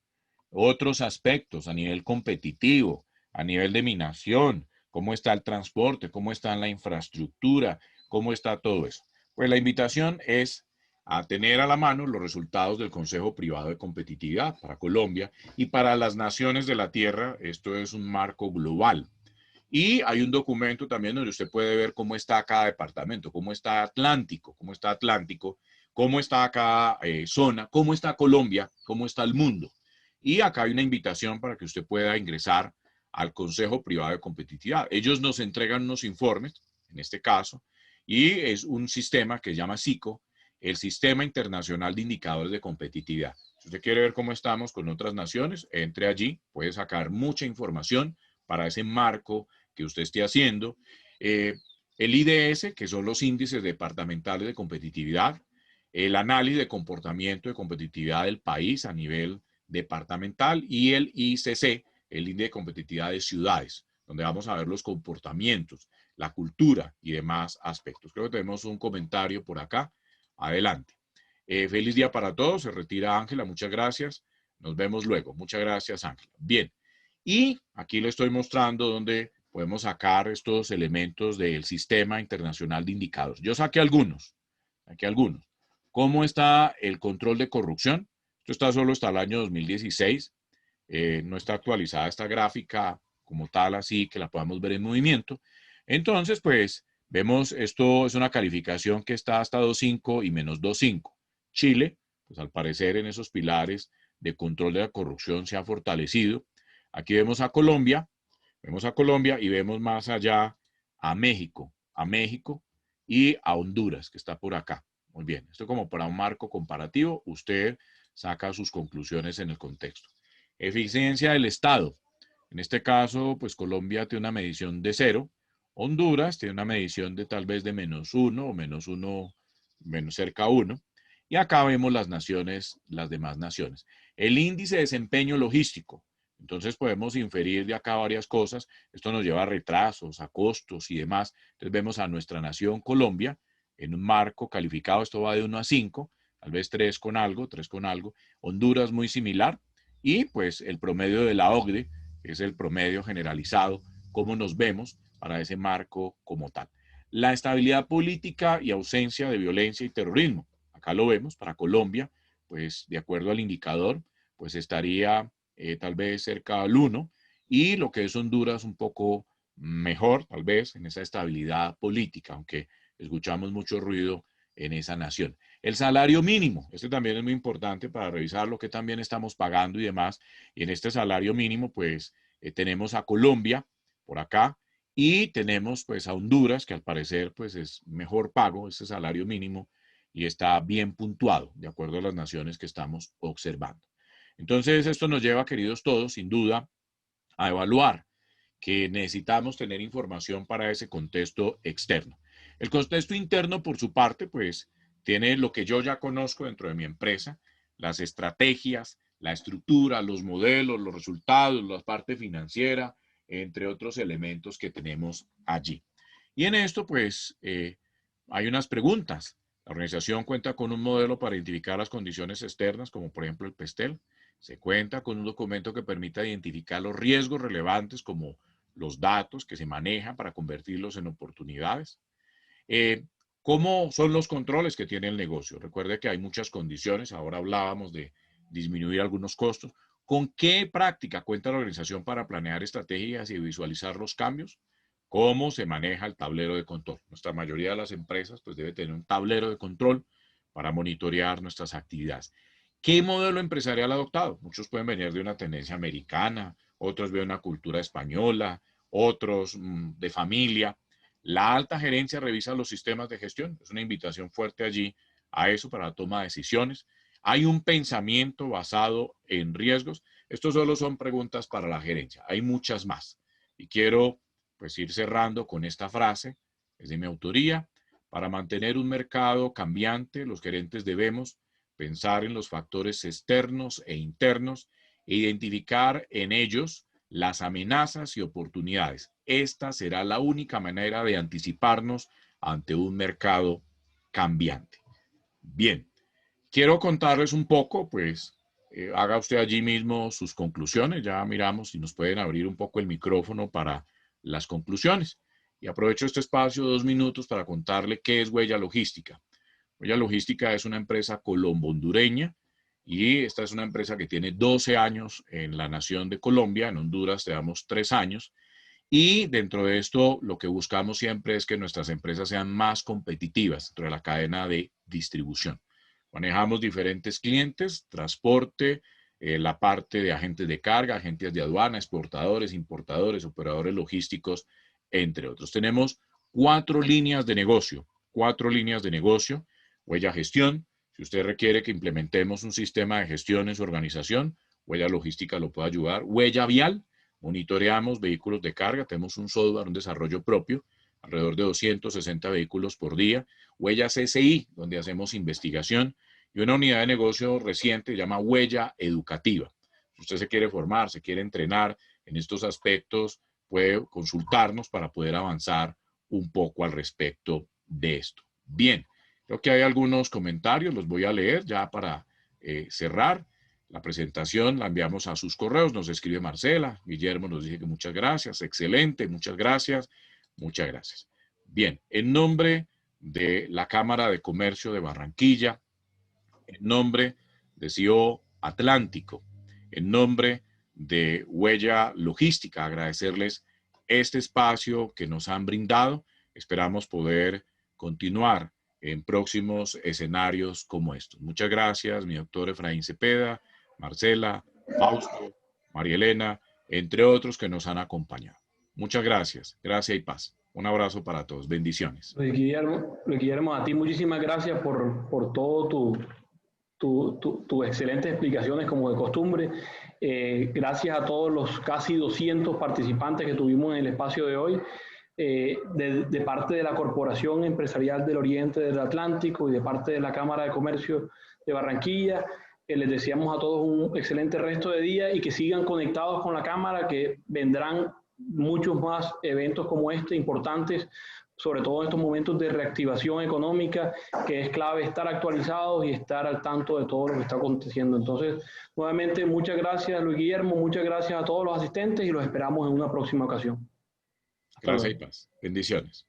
otros aspectos a nivel competitivo, a nivel de mi nación? ¿Cómo está el transporte? ¿Cómo está la infraestructura? ¿Cómo está todo eso? Pues la invitación es a tener a la mano los resultados del Consejo Privado de Competitividad para Colombia y para las naciones de la Tierra. Esto es un marco global. Y hay un documento también donde usted puede ver cómo está cada departamento, cómo está Atlántico, cómo está cada zona, cómo está Colombia, cómo está el mundo. Y acá hay una invitación para que usted pueda ingresar al Consejo Privado de Competitividad. Ellos nos entregan unos informes, en este caso, y es un sistema que se llama SICO, el Sistema Internacional de Indicadores de Competitividad. Si usted quiere ver cómo estamos con otras naciones, entre allí, puede sacar mucha información para ese marco que usted esté haciendo. El IDS, que son los índices departamentales de competitividad, el análisis de comportamiento de competitividad del país a nivel departamental, y el ICC, el índice de competitividad de ciudades, donde vamos a ver los comportamientos, la cultura y demás aspectos. Creo que tenemos un comentario por acá. Adelante. Feliz día para todos. Se retira Ángela. Muchas gracias. Nos vemos luego. Muchas gracias, Ángela. Bien. Y aquí le estoy mostrando dónde podemos sacar estos elementos del Sistema Internacional de Indicadores. Yo saqué algunos. ¿Cómo está el control de corrupción? Esto está solo hasta el año 2016. No está actualizada esta gráfica como tal, así que la podamos ver en movimiento. Entonces, pues, vemos esto es una calificación que está hasta 2.5 y menos 2.5. Chile, pues al parecer en esos pilares de control de la corrupción se ha fortalecido. Aquí vemos a Colombia y vemos más allá a México y a Honduras, que está por acá. Muy bien, esto como para un marco comparativo, usted saca sus conclusiones en el contexto. Eficiencia del Estado. En este caso, pues Colombia tiene una medición de 0, Honduras tiene una medición de tal vez de -1 o -1, menos cerca a 1, y acá vemos las naciones, las demás naciones. El índice de desempeño logístico. Entonces podemos inferir de acá varias cosas. Esto nos lleva a retrasos, a costos y demás. Entonces vemos a nuestra nación Colombia en un marco calificado, esto va de 1 a 5, tal vez 3 con algo. Honduras muy similar, y pues el promedio de la OCDE, que es el promedio generalizado, cómo nos vemos para ese marco como tal. La estabilidad política y ausencia de violencia y terrorismo. Acá lo vemos para Colombia, pues de acuerdo al indicador, pues estaría tal vez cerca al 1, y lo que es Honduras un poco mejor, tal vez, en esa estabilidad política, aunque escuchamos mucho ruido en esa nación. El salario mínimo, este también es muy importante para revisar lo que también estamos pagando y demás, y en este salario mínimo, pues, tenemos a Colombia por acá, y tenemos pues a Honduras, que al parecer pues es mejor pago ese salario mínimo y está bien puntuado, de acuerdo a las naciones que estamos observando. Entonces, esto nos lleva, queridos todos, sin duda, a evaluar que necesitamos tener información para ese contexto externo. El contexto interno, por su parte, pues, tiene lo que yo ya conozco dentro de mi empresa, las estrategias, la estructura, los modelos, los resultados, la parte financiera, entre otros elementos que tenemos allí. Y en esto, pues, hay unas preguntas. La organización cuenta con un modelo para identificar las condiciones externas, como por ejemplo el PESTEL. Se cuenta con un documento que permita identificar los riesgos relevantes, como los datos que se manejan para convertirlos en oportunidades. ¿Cómo son los controles que tiene el negocio? Recuerde que hay muchas condiciones. Ahora hablábamos de disminuir algunos costos. ¿Con qué práctica cuenta la organización para planear estrategias y visualizar los cambios? ¿Cómo se maneja el tablero de control? Nuestra mayoría de las empresas pues debe tener un tablero de control para monitorear nuestras actividades. ¿Qué modelo empresarial ha adoptado? Muchos pueden venir de una tendencia americana, otros de una cultura española, otros de familia. La alta gerencia revisa los sistemas de gestión. Es una invitación fuerte allí a eso para la toma de decisiones. Hay un pensamiento basado en riesgos. Estos solo son preguntas para la gerencia. Hay muchas más. Y quiero pues ir cerrando con esta frase, es de mi autoría. Para mantener un mercado cambiante, los gerentes debemos pensar en los factores externos e internos e identificar en ellos las amenazas y oportunidades. Esta será la única manera de anticiparnos ante un mercado cambiante. Bien, quiero contarles un poco, pues, haga usted allí mismo sus conclusiones. Ya miramos si nos pueden abrir un poco el micrófono para las conclusiones. Y aprovecho este espacio 2 minutos para contarle qué es Huella Logística. Huella Logística es una empresa colombo-hondureña y esta es una empresa que tiene 12 años en la nación de Colombia. En Honduras tenemos 3 años. Y dentro de esto, lo que buscamos siempre es que nuestras empresas sean más competitivas dentro de la cadena de distribución. Manejamos diferentes clientes, transporte, la parte de agentes de carga, agentes de aduana, exportadores, importadores, operadores logísticos, entre otros. Tenemos 4 líneas de negocio, 4 líneas de negocio. Huella Gestión, si usted requiere que implementemos un sistema de gestión en su organización, Huella Logística lo puede ayudar. Huella Vial, monitoreamos vehículos de carga, tenemos un software, un desarrollo propio, alrededor de 260 vehículos por día. Huella CSI, donde hacemos investigación, y una unidad de negocio reciente se llama Huella Educativa. Si usted se quiere formar, se quiere entrenar en estos aspectos, puede consultarnos para poder avanzar un poco al respecto de esto. Bien, creo que hay algunos comentarios, los voy a leer ya para cerrar. La presentación la enviamos a sus correos, nos escribe Marcela, Guillermo nos dice que muchas gracias, excelente, muchas gracias, muchas gracias. Bien, en nombre de la Cámara de Comercio de Barranquilla, en nombre de CEO Atlántico, en nombre de Huella Logística, agradecerles este espacio que nos han brindado. Esperamos poder continuar en próximos escenarios como estos. Muchas gracias, mi doctor Efraín Cepeda, Marcela, Fausto, María Elena, entre otros que nos han acompañado. Muchas gracias. Gracias y paz. Un abrazo para todos. Bendiciones. Guillermo, a ti muchísimas gracias por todo tus excelentes explicaciones como de costumbre. Gracias a todos los casi 200 participantes que tuvimos en el espacio de hoy, de parte de la Corporación Empresarial del Oriente del Atlántico y de parte de la Cámara de Comercio de Barranquilla. Les deseamos a todos un excelente resto de día y que sigan conectados con la Cámara, que vendrán muchos más eventos como este importantes, sobre todo en estos momentos de reactivación económica, que es clave estar actualizados y estar al tanto de todo lo que está aconteciendo. Entonces, nuevamente, muchas gracias, Luis Guillermo, muchas gracias a todos los asistentes y los esperamos en una próxima ocasión. Gracias y paz. Bendiciones.